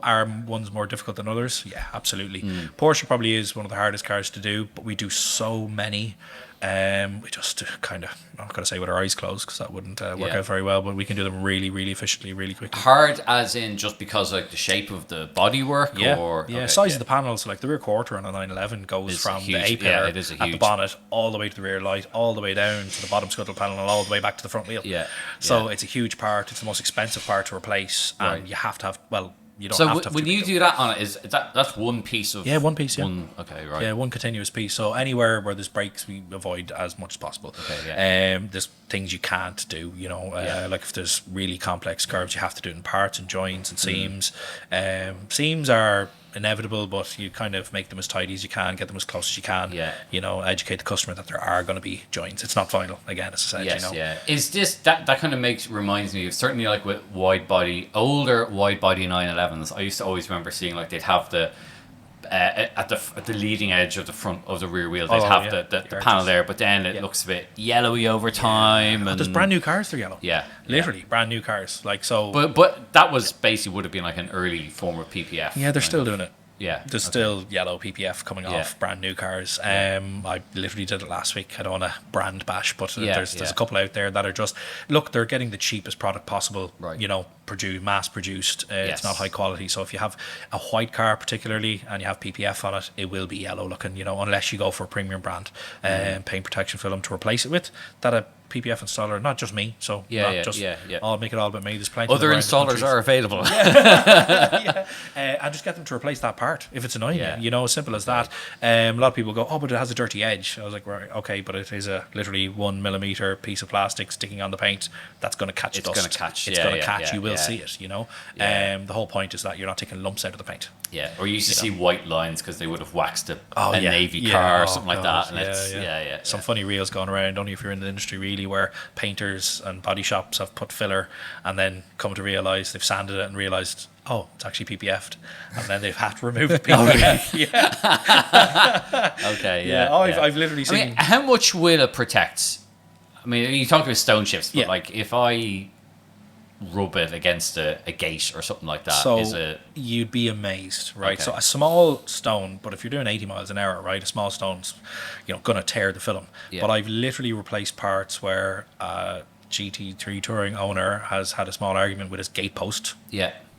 Are ones more difficult than others? Yeah, absolutely. Porsche probably is one of the hardest cars to do, but we do so many. We just kind of, I'm not going to say with our eyes closed, because that wouldn't work out very well, but we can do them really, really efficiently, really quickly. Hard as in just because the shape of the bodywork? Size of the panels. The rear quarter on a 911 goes from the A-pillar at the bonnet all the way to the rear light, all the way down to the bottom scuttle panel, and all the way back to the front wheel. So it's a huge part. It's the most expensive part to replace, and you have to have, you don't have to have when you do that on it, that's one piece of... Yeah, one piece, Okay, right. Yeah, one continuous piece. So anywhere where there's breaks, we avoid as much as possible. Okay, there's things you can't do, if there's really complex curves, you have to do it in parts and joints and seams. Seams are inevitable, but you kind of make them as tidy as you can, get them as close as you can. Educate the customer that there are going to be joints. It's not vinyl, again, as I said. Is this that kind of reminds me of, certainly with older wide body 911s, I used to always remember seeing they'd have the at the leading edge of the front of the rear wheel. They'd have the panel there, but then it looks a bit yellowy over time. And there's brand new cars, they're yellow. Yeah, literally brand new cars. Like so. But that was basically would have been like an early form of PPF. Yeah, they're still doing it. Yeah, there's still yellow PPF coming off brand new cars. I literally did it last week. I don't want to brand bash, but there's a couple out there that are just look. They're getting the cheapest product possible. Right. You know, mass produced. It's not high quality. So if you have a white car particularly and you have PPF on it, it will be yellow looking. You know, unless you go for a premium brand paint protection film to replace it with. That a PPF installer, not just me. So I'll make it all about me. There's plenty. Other installers are available. And just get them to replace that part if it's annoying you. You know, as simple as that. A lot of people go, oh, but it has a dirty edge. I was like, right, okay, but it is a literally 1 millimeter piece of plastic sticking on the paint that's going to catch dust. It's going to catch. It's going to catch. You will see it. You know. The whole point is that you're not taking lumps out of the paint. Yeah, or you used to see white lines because they would have waxed a navy car or something like that. And some funny reels going around, only if you're in the industry really, where painters and body shops have put filler and then come to realise they've sanded it and realised, oh, it's actually PPF'd, and then they've had to remove the PPF. I've literally seen. I mean, how much will it protect? I mean, you talk about stone chips, but like if I rub it against a gate or something like that, so you'd be amazed, right? Okay. So a small stone, but if you're doing 80 miles an hour, right, a small stone's gonna tear the film. But I've literally replaced parts where a GT3 touring owner has had a small argument with his gate post,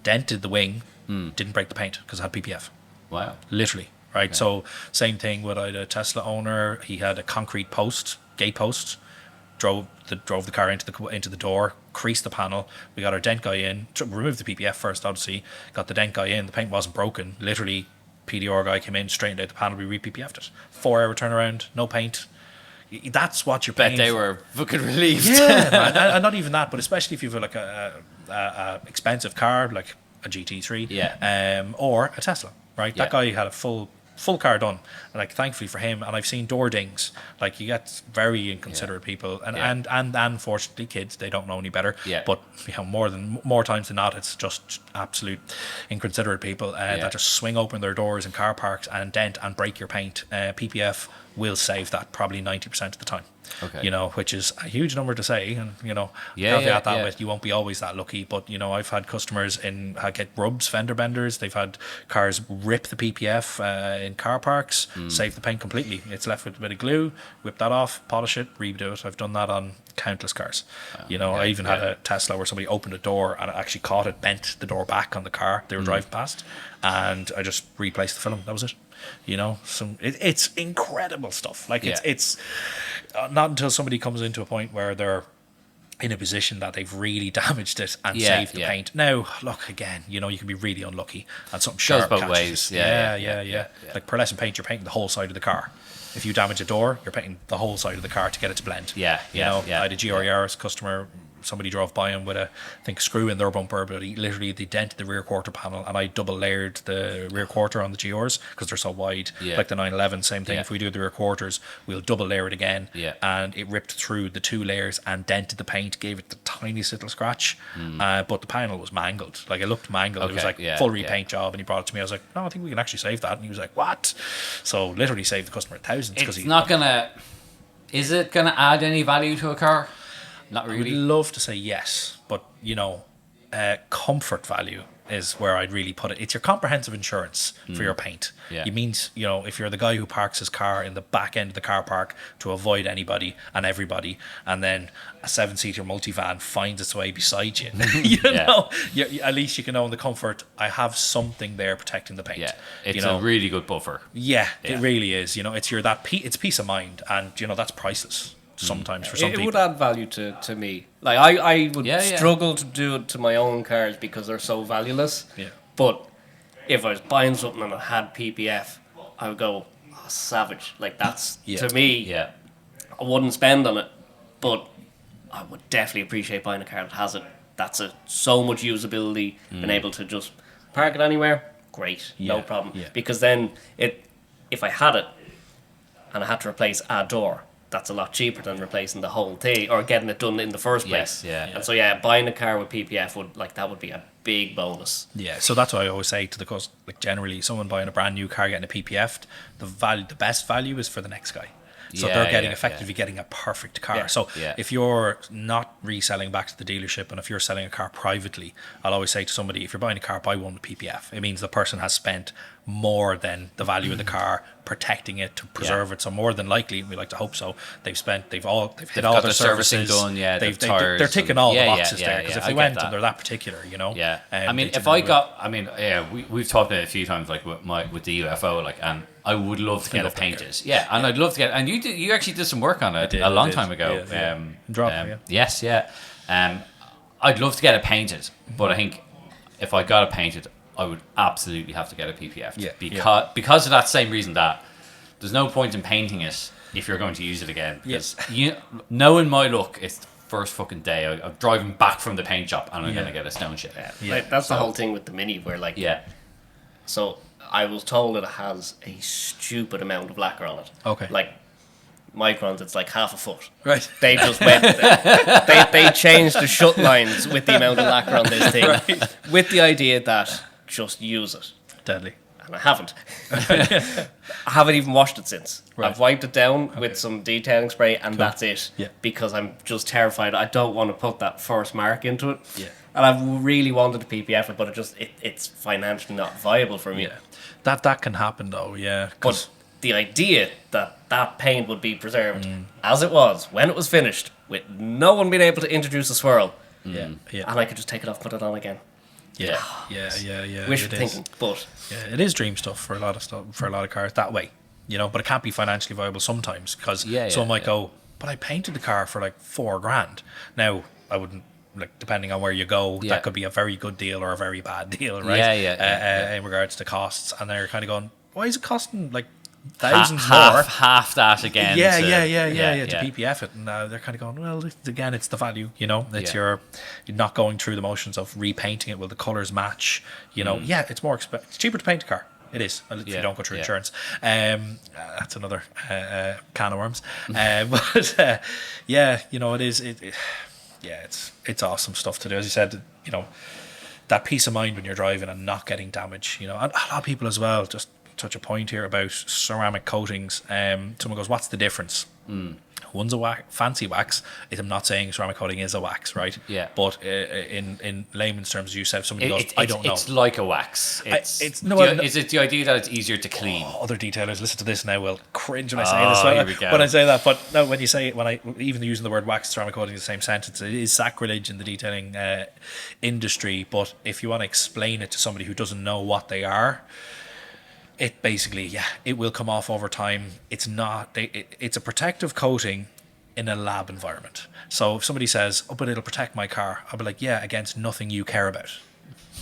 dented the wing, didn't break the paint because it had PPF. Wow. Literally, right? Okay. So same thing with a Tesla owner. He had a concrete post, gate post, drove the car into the door, creased the panel. We got our dent guy in, removed the PPF first, obviously. Got the dent guy in. The paint wasn't broken. Literally, PDR guy came in, straightened out the panel. We re-PPF'd it. 4-hour turnaround, no paint. That's what you're paying. Bet they were fucking relieved. Yeah, man. And not even that, but especially if you've like a expensive car like a GT3, or a Tesla, right? That guy had a full car done, and like thankfully for him, and I've seen door dings. Like you get very inconsiderate people, and unfortunately kids, they don't know any better. But more times than not, it's just absolute inconsiderate people that just swing open their doors in car parks and dent and break your paint. PPF will save that probably 90% of the time. Okay. Which is a huge number to say, and caveat that with you won't be always that lucky, but I've had customers get rubs, fender benders. They've had cars rip the PPF in car parks, save the paint completely. It's left with a bit of glue, whip that off, polish it, redo it. I've done that on countless cars. I even had a Tesla where somebody opened a door and it actually caught it, bent the door back on the car they were driving past, and I just replaced the film. That was it. It's incredible stuff. Like it's not until somebody comes into a point where they're in a position that they've really damaged it and saved the paint. Now, look, again, you can be really unlucky and something sharp goes both catches. ways. Yeah. Like pearlescent paint, you're painting the whole side of the car. If you damage a door, you're painting the whole side of the car to get it to blend. I had a GR Yaris customer. Somebody drove by him with a screw in their bumper, but they dented the rear quarter panel, and I double layered the rear quarter on the GRs because they're so wide. Like the 911, same thing. If we do the rear quarters, we'll double layer it again, and it ripped through the 2 layers and dented the paint, gave it the tiniest little scratch, but the panel was mangled. Like it looked mangled. It was like full repaint job, and he brought it to me. I was like, no, I think we can actually save that, and he was like, what? So literally saved the customer thousands. Is it gonna add any value to a car? Not really. I would love to say yes, but comfort value is where I'd really put it. It's your comprehensive insurance for your paint. It means, if you're the guy who parks his car in the back end of the car park to avoid anybody and everybody, and then a 7-seater multivan finds its way beside you, at least you can know in the comfort, I have something there protecting the paint. Yeah, it's a really good buffer. Yeah, it really is. It's peace of mind, and that's priceless. Sometimes for some people. It would add value to me. Like I would struggle to do it to my own cars because they're so valueless. But if I was buying something and it had PPF, I would go, oh, savage. Like that's to me. I wouldn't spend on it, but I would definitely appreciate buying a car that has it. That's so much usability. Being able to just park it anywhere, great, no problem. Because then if I had it and I had to replace a door, that's a lot cheaper than replacing the whole thing or getting it done in the first place. And so buying a car with PPF would be a big bonus. Yeah, so that's what I always say to the customer. Like generally, someone buying a brand new car getting a PPF, the best value is for the next guy. So they're getting effectively getting a perfect car. So if you're not reselling back to the dealership, and if you're selling a car privately, I'll always say to somebody, if you're buying a car, buy one with PPF. It means the person has spent more than the value of the car protecting it to preserve it. So more than likely, we like to hope so, they've hit all their servicing done. Yeah, they're ticking all the boxes there, because if they went and they're that particular, you know. Yeah, I mean, we've talked about it a few times, like with the UFO, like, and I would love to get it painted. Yeah, and I'd love to get. And you actually did some work on it a long time ago. Yes, yeah. I'd love to get it painted, but I think if I got it painted, I would absolutely have to get a PPF. Yeah, because of that same reason, that there's no point in painting it if you're going to use it again. Because knowing my luck, it's the first fucking day I'm driving back from the paint shop and I'm going to get a stone chip. Like, that's the whole thing with the Mini, where like so I was told that it has a stupid amount of lacquer on it. Okay. Like microns, it's like half a foot. Right. They just went. they changed the shut lines with the amount of lacquer on this thing, with the idea that just use it. Deadly. And I haven't. I haven't even washed it since. Right. I've wiped it down with some detailing spray, and that's it. Yeah. Because I'm just terrified. I don't want to put that first mark into it. Yeah. And I've really wanted to PPF it, but it's financially not viable for me. Yeah. That can happen though. Yeah. But the idea that paint would be preserved as it was when it was finished, with no one being able to introduce a swirl. Yeah. And I could just take it off, put it on again. Yeah. Wishful thinking, but it is dream stuff for a lot of cars that way, you know. But it can't be financially viable sometimes, because someone might go, but I painted the car for like $4,000. Now I wouldn't, like, depending on where you go, that could be a very good deal or a very bad deal, right? In regards to costs, and they're kind of going, why is it costing like thousands more? Half that again. To PPF it, and they're kind of going, well, again, it's the value, you know. It's you're not going through the motions of repainting it. Will the colors match? You know, it's more expensive. It's cheaper to paint a car. It is, if you don't go through insurance. That's another can of worms. But you know, it is. It's awesome stuff to do. As you said, you know, that peace of mind when you're driving and not getting damage. You know, and a lot of people as well, just touch a point here about ceramic coatings. Someone goes, what's the difference? One's a fancy wax. I'm not saying ceramic coating is a wax, right? Yeah. But in layman's terms, you said, if somebody goes, I don't know. It's like a wax. Is it the idea that it's easier to clean? Other detailers listen to this now will cringe when I say this. When I say that, but no, when I even using the word wax, ceramic coating in the same sentence, it is sacrilege in the detailing industry. But if you want to explain it to somebody who doesn't know what they are, it basically, it will come off over time. It's not. It's a protective coating in a lab environment. So if somebody says, "Oh, but it'll protect my car," I'll be like, "Yeah, against nothing you care about."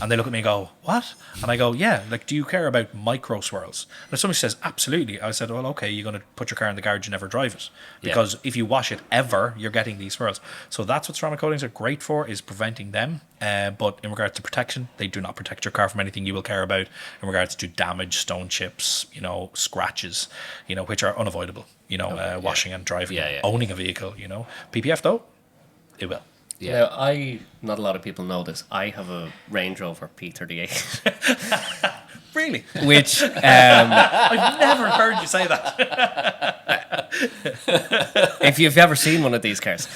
And they look at me and go, "What?" And I go, "Yeah, like, do you care about micro swirls?" And if somebody says, "Absolutely," I said, "Well, okay, you're going to put your car in the garage and never drive it, because if you wash it ever, you're getting these swirls." So that's what ceramic coatings are great for, is preventing them. But in regards to protection, they do not protect your car from anything you will care about. In regards to damage, stone chips, you know, scratches, you know, which are unavoidable. You know, washing and driving, owning a vehicle. You know, PPF though, it will. Yeah. Now, not a lot of people know this. I have a Range Rover P38. Really? Which I've never heard you say that. If you've ever seen one of these cars,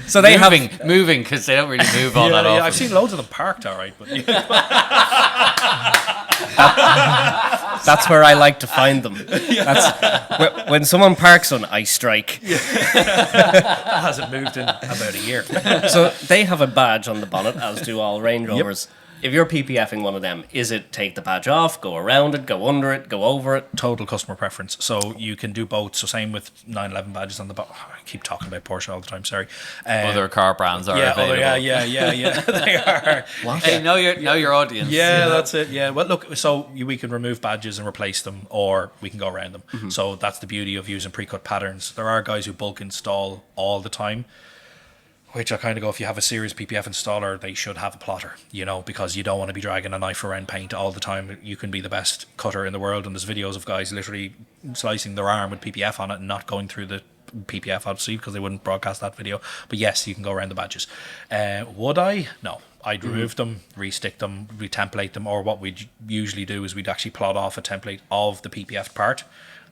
so they moving because they don't really move all that often. I've seen loads of them parked, all right, but that's where I like to find them. That's when someone parks one, I strike. That hasn't moved in about a year. So they have a badge on the bonnet, as do all Range Rovers. If you're PPFing one of them, is it take the badge off, go around it, go under it, go over it? Total customer preference. So you can do both. So same with 911 badges on the bottom. I keep talking about Porsche all the time, sorry. Other car brands are available. They are. What? Hey, know your audience. Yeah, that's it. Yeah. Well, look, so we can remove badges and replace them, or we can go around them. Mm-hmm. So that's the beauty of using pre-cut patterns. There are guys who bulk install all the time, which I kind of go, if you have a serious PPF installer, they should have a plotter, you know, because you don't want to be dragging a knife around paint all the time. You can be the best cutter in the world, and there's videos of guys literally slicing their arm with PPF on it and not going through the PPF, obviously, because they wouldn't broadcast that video. But yes, you can go around the badges. Would I? No, I'd remove them, re-stick them, re-template them, or what we'd usually do is we'd actually plot off a template of the PPF part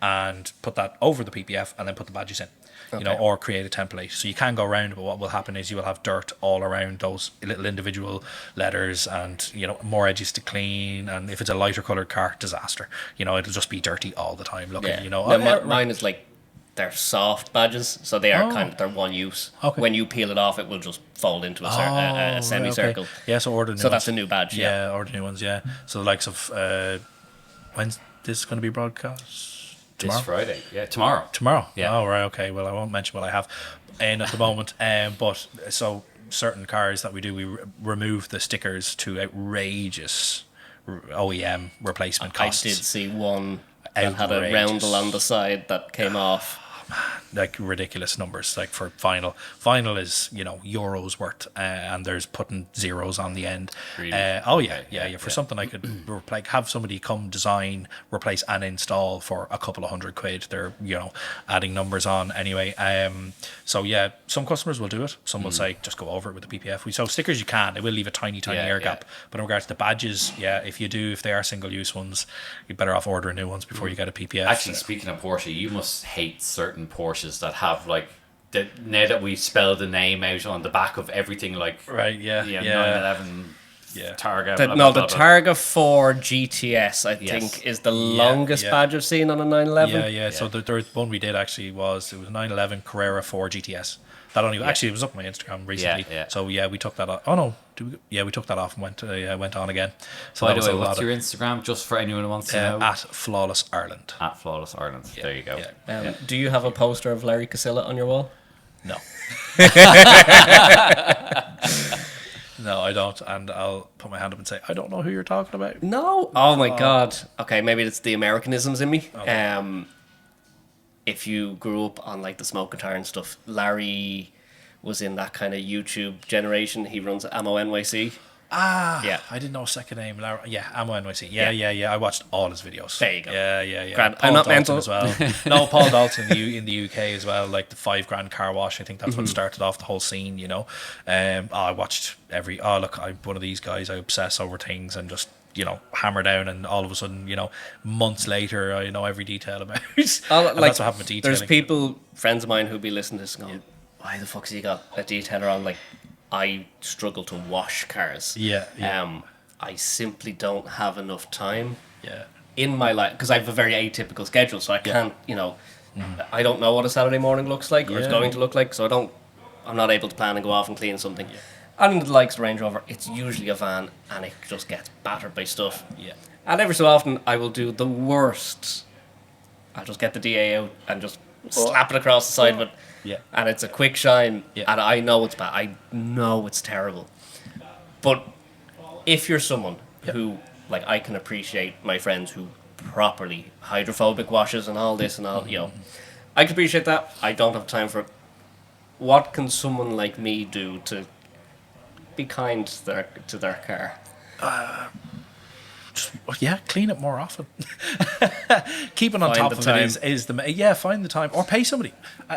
and put that over the PPF and then put the badges in. You know, or create a template. So you can go around, but what will happen is you will have dirt all around those little individual letters, and you know, more edges to clean. And if it's a lighter colored car, disaster. You know, it'll just be dirty all the time. Looking, you know, mine is like they're soft badges, so they are they're one use. Okay. When you peel it off, it will just fold into a semicircle. Okay. Yeah, so order new ones. That's a new badge. Yeah, order new ones. Yeah. So the likes of when's this going to be broadcast? Tomorrow? This Friday. Yeah, tomorrow. Tomorrow? Yeah. Oh, right, okay. Well, I won't mention what I have in at the moment. But so certain cars that we do, we remove the stickers to outrageous OEM replacement costs. I did see one that had a roundel on the side that came off. Like ridiculous numbers, like for vinyl is, you know, euros worth, and there's putting zeros on the end. Really? For something I could like have somebody come design, replace and install for a couple of £100. They're, you know, adding numbers on anyway. So yeah, some customers will do it. Some will say just go over it with the PPF. So stickers you can, it will leave a tiny air gap. But in regards to badges, if they are single use ones, you're better off ordering new ones before you get a PPF. Actually, speaking of Porsche, you must hate certain Porsches that have like now that we spell the name out on the back of everything, like 911 Targa. The Targa 4 GTS I think is the longest badge I've seen on a 911. So the one we did actually it was 911 Carrera 4 GTS. That only actually it was up on my Instagram recently. So we took that off. Oh no, we took that off and went on again. So by the way, what's your Instagram, just for anyone who wants to know? At Flawless Ireland. At Flawless Ireland. There you go. Do you have a poster of Larry Casilla on your wall? No. No, I don't, and I'll put my hand up and say I don't know who you're talking about. No. Oh my God. Okay, maybe it's the Americanisms in me. Okay. If you grew up on like the smoke guitar and stuff, Larry was in that kind of YouTube generation. He runs Ammo NYC. I didn't know a second name. Larry. Yeah, Ammo NYC. Yeah. I watched all his videos. There you go. Yeah. Grant, I'm not mental as well. No, Paul Dalton in the UK as well. Like the $5,000 car wash. I think that's what started off the whole scene. You know, I watched every. Oh look, I'm one of these guys. I obsess over things and just, you know, hammer down, and all of a sudden, you know, months later, I know every detail about it. Like, that's what happened with detailing. There's people, friends of mine, who'll be listening to this and going, why the fuck has he got a detailer on? Like, I struggle to wash cars. I simply don't have enough time in my life, because I have a very atypical schedule, so I can't, you know, I don't know what a Saturday morning looks like, or it's going to look like, so I'm not able to plan and go off and clean something. And the likes of Range Rover, it's usually a van, and it just gets battered by stuff. And every so often, I will do the worst. I'll just get the DA out and just slap it across the side of it. And it's a quick shine, and I know it's bad. I know it's terrible. But if you're someone who, like, I can appreciate my friends who properly hydrophobic washes and all this and all, you know, I can appreciate that. I don't have time for it. What can someone like me do to be kind to their car? Clean it more often. Keeping on top of it is find the time, or pay somebody.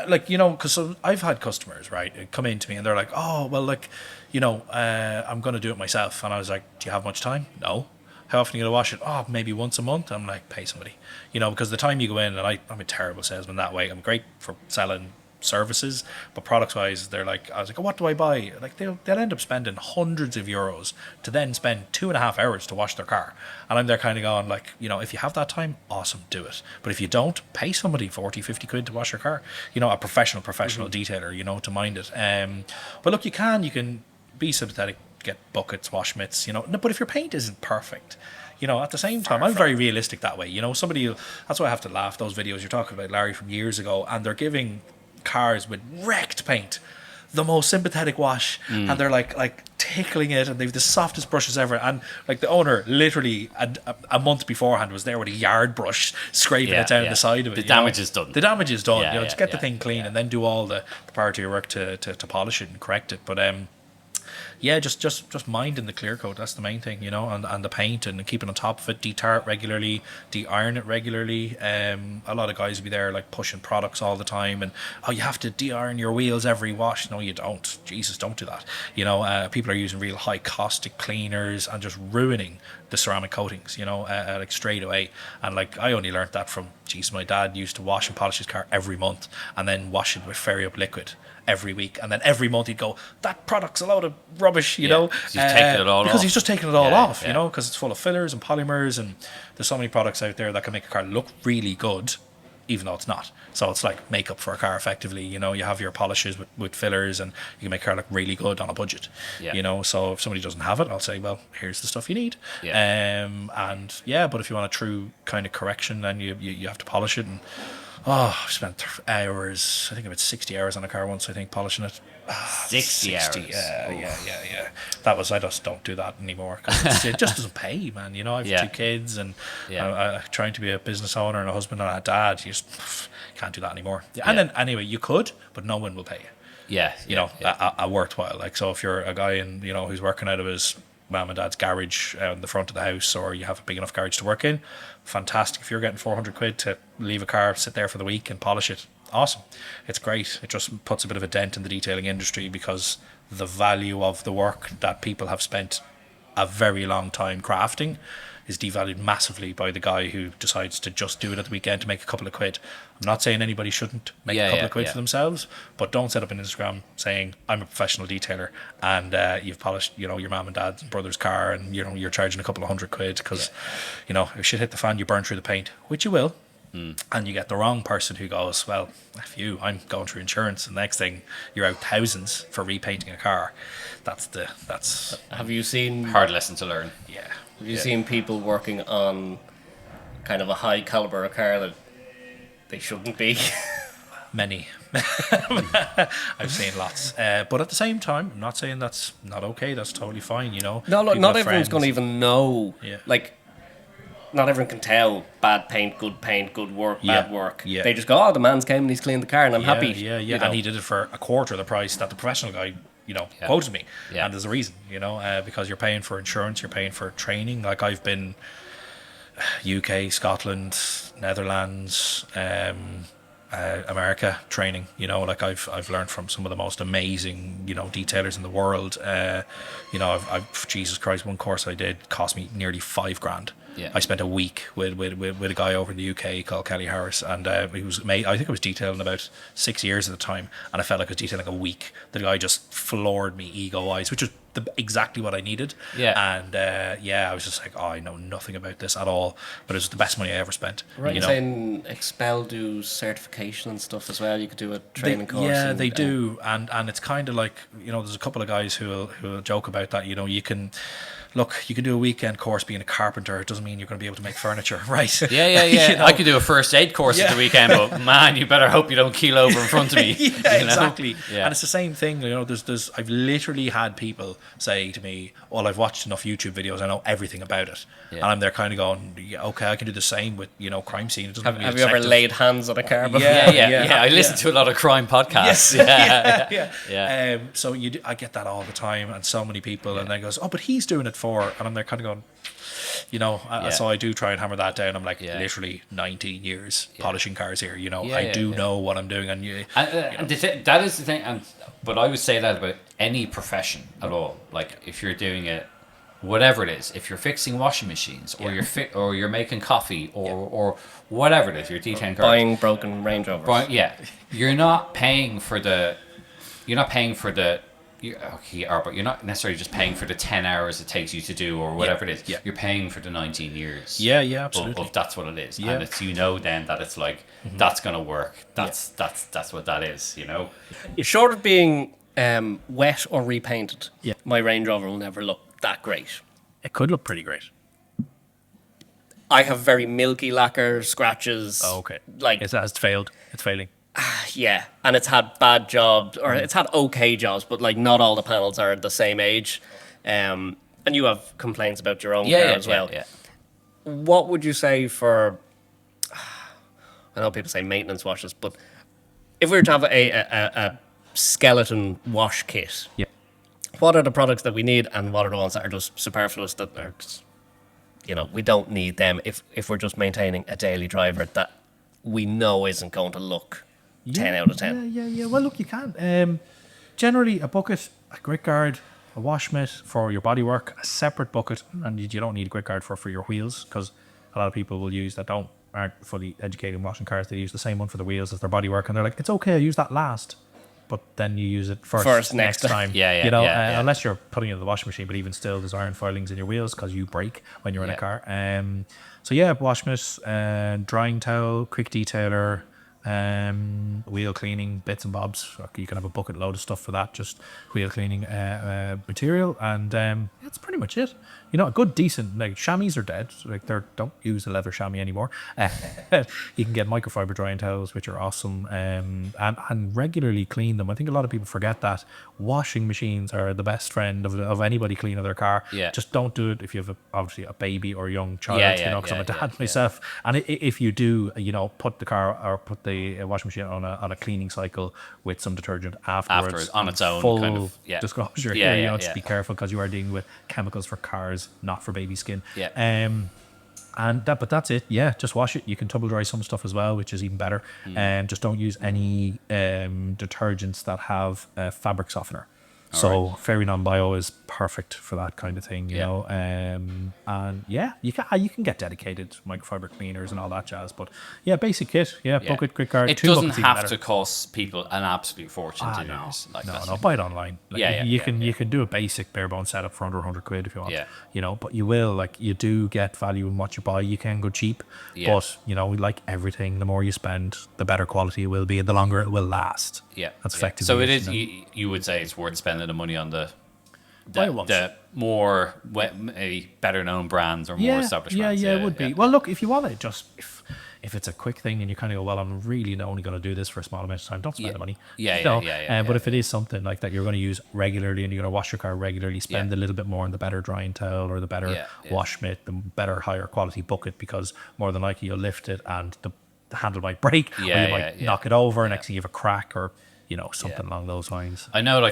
Like, you know, because I've had customers, right, come in to me and they're like, oh, well, like, you know, I'm going to do it myself. And I was like, do you have much time? No. How often are you going to wash it? Oh, maybe once a month. I'm like, pay somebody. You know, because the time you go in, and I'm a terrible salesman that way. I'm great for selling services, but products wise, I was like, oh, what do I buy? Like, they'll end up spending hundreds of euros to then spend 2.5 hours to wash their car. And I'm there kind of going, like, you know, if you have that time, awesome, do it. But if you don't, pay somebody 40-50 quid to wash your car, you know, a professional detailer, you know, to mind it. But look, you can be sympathetic, get buckets, wash mitts, you know, but if your paint isn't perfect, you know, at the same time, I'm very realistic that way. You know, that's why I have to laugh, those videos you're talking about, Larry, from years ago, and they're giving cars with wrecked paint the most sympathetic wash, and they're like tickling it, and they've the softest brushes ever, and like the owner literally a month beforehand was there with a yard brush scraping it down the side of it. The damage is done. You know, to get the thing clean and then do all the preparatory work to polish it and correct it. But yeah, just minding the clear coat. That's the main thing, and the paint and keeping on top of it. De-tar it regularly, de-iron it regularly. A lot of guys will be there like pushing products all the time, and you have to de-iron your wheels every wash. No, you don't. Jesus, don't do that. People are using real high caustic cleaners and just ruining the ceramic coatings, like straight away. And like I only learnt that from, my dad used to wash and polish his car every month and then wash it with Ferry Up liquid every week, and then every month he'd go, that product's a load of rubbish, he's taking it all because off. He's just taking it all off, because it's full of fillers and polymers, and there's so many products out there that can make a car look really good even though it's not. So it's like makeup for a car effectively. You have your polishes with fillers, and you can make a car look really good on a budget. So if somebody doesn't have it, I'll say, well, here's the stuff you need. But if you want a true kind of correction, then you have to polish it. And I spent hours, I think about 60 hours on a car once, I think, polishing it. 60 hours. Yeah. That was, I just don't do that anymore, because it just doesn't pay, man. I have 2 kids, and I'm trying to be a business owner and a husband and a dad. You just can't do that anymore. And then anyway, you could, but no one will pay you. A worthwhile. Like, so if you're a guy who's working out of his mum and dad's garage in the front of the house, or you have a big enough garage to work in, fantastic. If you're getting 400 quid to leave a car, sit there for the week and polish it, awesome. It's great. It just puts a bit of a dent in the detailing industry, because the value of the work that people have spent a very long time crafting is devalued massively by the guy who decides to just do it at the weekend to make a couple of quid. I'm not saying anybody shouldn't make a couple of quid for themselves, but don't set up an Instagram saying, I'm a professional detailer, and you've polished your mum and dad's brother's car, and you're charging a couple of £100 because if shit hit the fan, you burn through the paint, which you will. And you get the wrong person who goes, well, I'm going through insurance, and the next thing you're out thousands for repainting a car. That's Have you seen hard lesson to learn? Yeah. Have you seen people working on kind of a high caliber of car that they shouldn't be? Many. I've seen lots. But at the same time, I'm not saying that's not okay. That's totally fine, No, look, not everyone's going to even know. Yeah. Like, not everyone can tell bad paint, good work, bad work. Yeah. They just go, the man's came and he's cleaned the car and I'm happy. Yeah. And he did it for a quarter of the price that the professional guy, quoted me. Yeah. And there's a reason, because you're paying for insurance, you're paying for training. Like, I've been UK, Scotland, Netherlands, America training. Like I've learned from some of the most amazing, detailers in the world. I've Jesus Christ, one course I did cost me nearly $5,000. Yeah. I spent a week with a guy over in the UK called Kelly Harris, and he was made. I think I was detailing about 6 years at the time, and I felt like I was detailing a week. The guy just floored me ego-wise, which was exactly what I needed. Yeah. And I was just like, I know nothing about this at all, but it was the best money I ever spent. Right, you're saying Expel do certification and stuff as well. You could do a training course. Yeah, they do, and it's kind of like, there's a couple of guys who will joke about that. You can. Look, you can do a weekend course being a carpenter. It doesn't mean you're going to be able to make furniture, right? Yeah. I could do a first aid course at the weekend, but man, you better hope you don't keel over in front of me. Exactly. Yeah. And it's the same thing. There's I've literally had people say to me, well, I've watched enough YouTube videos, I know everything about it. Yeah. And I'm there kind of going, okay, I can do the same with, crime scene. It doesn't have you ever laid hands on a car before? Yeah. I listen to a lot of crime podcasts. Yeah. So I get that all the time, and so many people, and they goes, oh, but he's doing it for, and I'm there kind of going, so I do try and hammer that down. I'm like, literally 19 years polishing cars here. I do know what I'm doing, and that is the thing. But I would say that about any profession at all. Like, if you're doing it, whatever it is, if you're fixing washing machines, or you're making coffee, or whatever it is, you're detailing cars, buying broken Range Rovers. You're not paying for the. But you're not necessarily just paying for the 10 hours it takes you to do, or whatever it is. Yeah. You're paying for the 19 years. Yeah, absolutely. Of that's what it is. Yeah. And it's, then that it's like, that's going to work. That's what that is, Short of being wet or repainted, my Range Rover will never look that great. It could look pretty great. I have very milky lacquer scratches. Oh, okay. Like, it has failed. It's failing. Yeah, and it's had bad jobs, or it's had okay jobs, but like not all the panels are the same age. And you have complaints about your own car as well. Yeah. What would you say for? I know people say maintenance washes, but if we were to have a skeleton wash kit, what are the products that we need and what are the ones that are just superfluous that are, we don't need them if we're just maintaining a daily driver that we know isn't going to look 10 out of 10. Yeah. Well, look, you can. Generally, a bucket, a grit guard, a wash mitt for your bodywork, a separate bucket, and you don't need a grit guard for your wheels, because a lot of people will use that aren't fully educated in washing cars. They use the same one for the wheels as their bodywork, and they're like, it's okay, I use that last. But then you use it first next time. Unless you're putting it in the washing machine, but even still, there's iron filings in your wheels because you break when you're in a car. Wash mitt, drying towel, quick detailer, wheel cleaning, bits and bobs. You can have a bucket load of stuff for that, just wheel cleaning material, and that's pretty much it. A good decent, like, chamois are dead, like, they don't use the leather chamois anymore. You can get microfiber drying towels, which are awesome, and regularly clean them. I think a lot of people forget that washing machines are the best friend of anybody cleaning their car. Just don't do it if you have obviously a baby or a young child, because I'm a dad myself, and if you do, put the car or put the washing machine on a cleaning cycle with some detergent afterwards on its own, full kind of disclosure. Just be careful, because you are dealing with chemicals for cars, not for baby skin. But that's it. Just wash it. You can tumble dry some stuff as well, which is even better. Just don't use any detergents that have fabric softener. Fairy non-bio is perfect for that kind of thing, you know. You can get dedicated microfiber cleaners and all that jazz, but basic kit, bucket, quick guard. It doesn't have to cost people an absolute fortune to do this. No, buy it online. You can do a basic bare bone setup for under £100 if you want. But you will, you do get value in what you buy. You can go cheap, but like everything, the more you spend, the better quality it will be, and the longer it will last. That's effectively. So it is. You would say it's worth spending the money on the more maybe better known brands or more established brands. It would be. Well, look, if you want it, just if it's a quick thing and you kind of go, well, I'm really only going to do this for a small amount of time, don't spend the money. But if it is something like that you're going to use regularly and you're going to wash your car regularly, spend a little bit more on the better drying towel or the better wash mitt, the better higher quality bucket, because more than likely you'll lift it and the handle might break, or you might knock it over, and next thing you have a crack or something along those lines. I know, all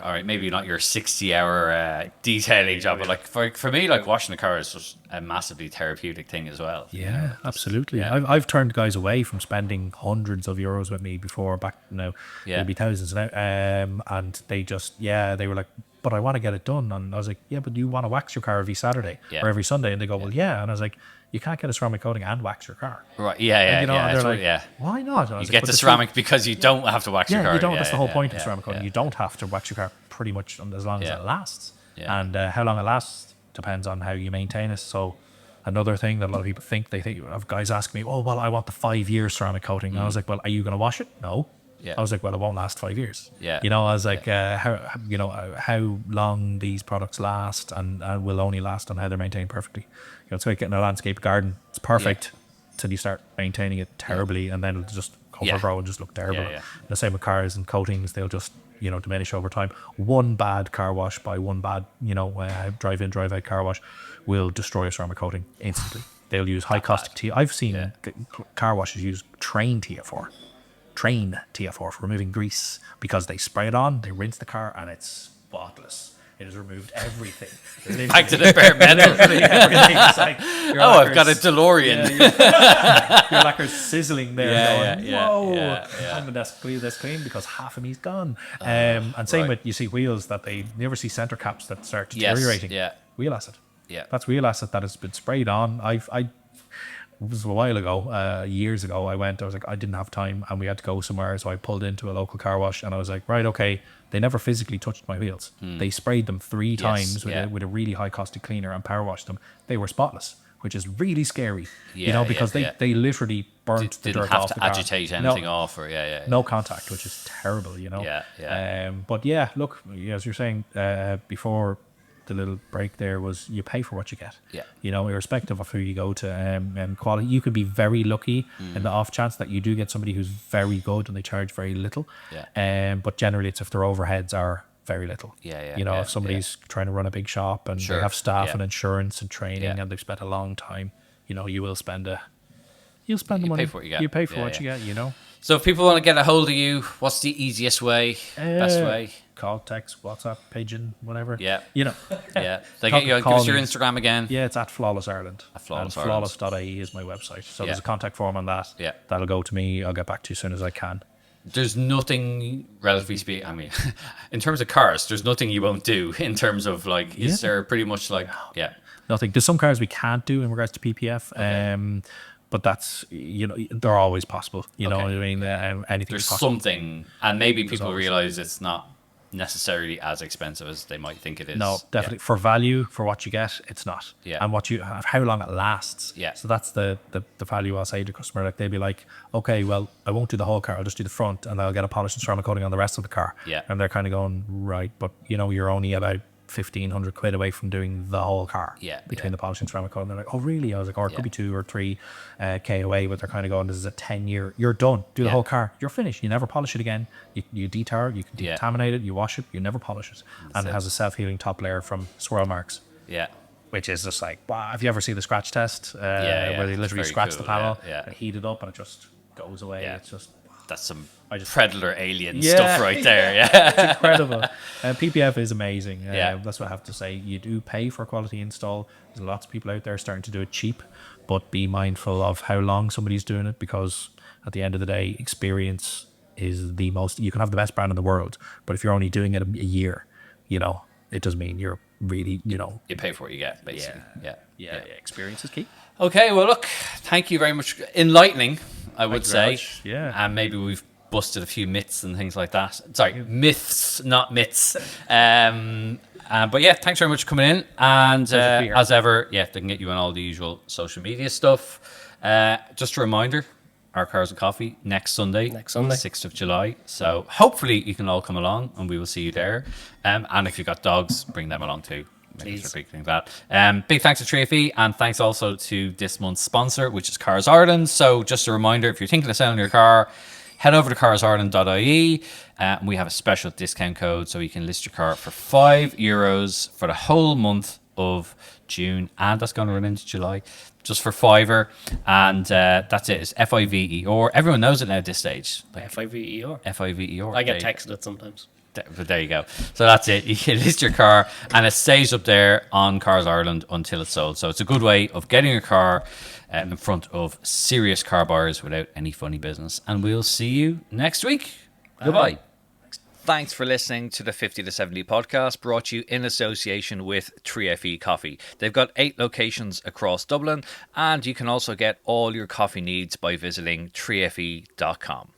right, maybe not your 60-hour detailing job, but for me, washing the car is just a massively therapeutic thing as well. Yeah, absolutely. I've turned guys away from spending hundreds of euros with me before, back now, maybe thousands now, and they just they were like, but I want to get it done, and I was like, but you want to wax your car every Saturday or every Sunday? And they go, well, and I was like, you can't get a ceramic coating and wax your car. Right, and they're like, why not? You get the ceramic because you don't have to wax your car. You don't. That's the whole point of ceramic coating. You don't have to wax your car pretty much as long as it lasts. And how long it lasts depends on how you maintain it. So another thing that a lot of people think, of guys ask me, oh, well, I want the 5-year ceramic coating. And I was like, well, are you going to wash it? No. I was like, well, it won't last 5 years. I was like, how long these products last and will only last on how they're maintained perfectly. It's like getting a landscape garden. It's perfect till you start maintaining it terribly, and then it'll just overgrow and just look terrible. The same with cars and coatings; they'll just diminish over time. One bad car wash by one bad drive-in, drive-out car wash will destroy a ceramic coating instantly. They'll use high caustic TFR. I've seen car washes use train TFR for removing grease, because they spray it on, they rinse the car, and it's spotless. It has removed everything. Back to the bare metal. Like, I've got a DeLorean. Your lacquer's sizzling there. Whoa. I'm that's clean because half of me's gone. And same with, you see wheels that you ever see center caps that start deteriorating. Wheel acid. That's wheel acid that has been sprayed on. It was a while ago, years ago, I was like, I didn't have time and we had to go somewhere, so I pulled into a local car wash and I was like, right, okay, they never physically touched my wheels. They sprayed them 3 times with a really high caustic cleaner and power washed them. They were spotless, which is really scary, because they literally burnt the dirt off the car. Didn't have to agitate anything off, or no contact, which is terrible, But look, as you're saying before, the little break there was, you pay for what you get. Irrespective of who you go to, quality. You could be very lucky in the off chance that you do get somebody who's very good and they charge very little. But generally it's if their overheads are very little. If somebody's trying to run a big shop and they have staff and insurance and training and they've spent a long time, you will spend the money. Pay for what you get. You pay for what you get, So if people want to get a hold of you, what's the easiest way, best way? call, text, WhatsApp, pigeon, whatever. Yeah. You know. Yeah. They get you. Give us your Instagram again. Yeah, it's at Flawless Ireland. At Flawless and Ireland. flawless.ie is my website. So there's a contact form on that. Yeah. That'll go to me. I'll get back to you as soon as I can. There's nothing, relatively speaking, I mean, in terms of cars, there's nothing you won't do in terms of like, is there pretty much like, nothing. There's some cars we can't do in regards to PPF. Okay. But that's, they're always possible. You know what I mean? Anything there's is possible. something, and maybe people realize it's not necessarily as expensive as they might think it is. No, definitely. For value, for what you get, it's not. Yeah. And how long it lasts. Yeah. So that's the value I'll say to the customer. Like, they'll be like, okay, well, I won't do the whole car. I'll just do the front, and I'll get a polish and ceramic coating on the rest of the car. Yeah. And they're kind of going, right, but you're only about 1,500 quid away from doing the whole car. Yeah. Between the polish and ceramic coating. They're like, oh, really? I was like, it could be 2 or 3 K away, but they're kind of going, this is a 10-year. You're done. Do the whole car. You're finished. You never polish it again. You detar, you can decontaminate it, you wash it, you never polish it. And it has a self-healing top layer from swirl marks. Yeah. Which is just like, wow. Have you ever seen the scratch test? Where they literally scratch the panel and heat it up and it just goes away. Yeah. It's just... That's some predator alien stuff right there. It's incredible. PPF is amazing. That's what I have to say. You do pay for a quality install. There's lots of people out there starting to do it cheap, but be mindful of how long somebody's doing it, because at the end of the day, experience is the most. You can have the best brand in the world, but if you're only doing it a year, it does mean you're really, you pay for what you get, basically. Yeah. Experience is key. Okay, well, look, thank you very much. Enlightening, I would say. Yeah. And maybe we've busted a few myths and things like that. Sorry, myths, not myths. But yeah, thanks very much for coming in. And as ever, they can get you on all the usual social media stuff. Just a reminder, Our Cars and Coffee next Sunday. 6th of July. So hopefully you can all come along and we will see you there. And if you've got dogs, bring them along too. Please. Big thanks to 3FE, and thanks also to this month's sponsor, which is Cars Ireland. So just a reminder, if you're thinking of selling your car, head over to carsireland.ie. We have a special discount code, so you can list your car for €5 for the whole month of June, and that's going to run into July, just for £5. And that's it. It's FIVER. Everyone knows it now at this stage. Like FIVER. FIVER. I get texted it sometimes. But there you go. So that's it. You can list your car and it stays up there on Cars Ireland until it's sold. So it's a good way of getting your car in front of serious car buyers without any funny business. And we'll see you next week. Goodbye. Thanks for listening to the 50 to 70 podcast, brought to you in association with 3FE Coffee. They've got 8 locations across Dublin, and you can also get all your coffee needs by visiting 3fe.com.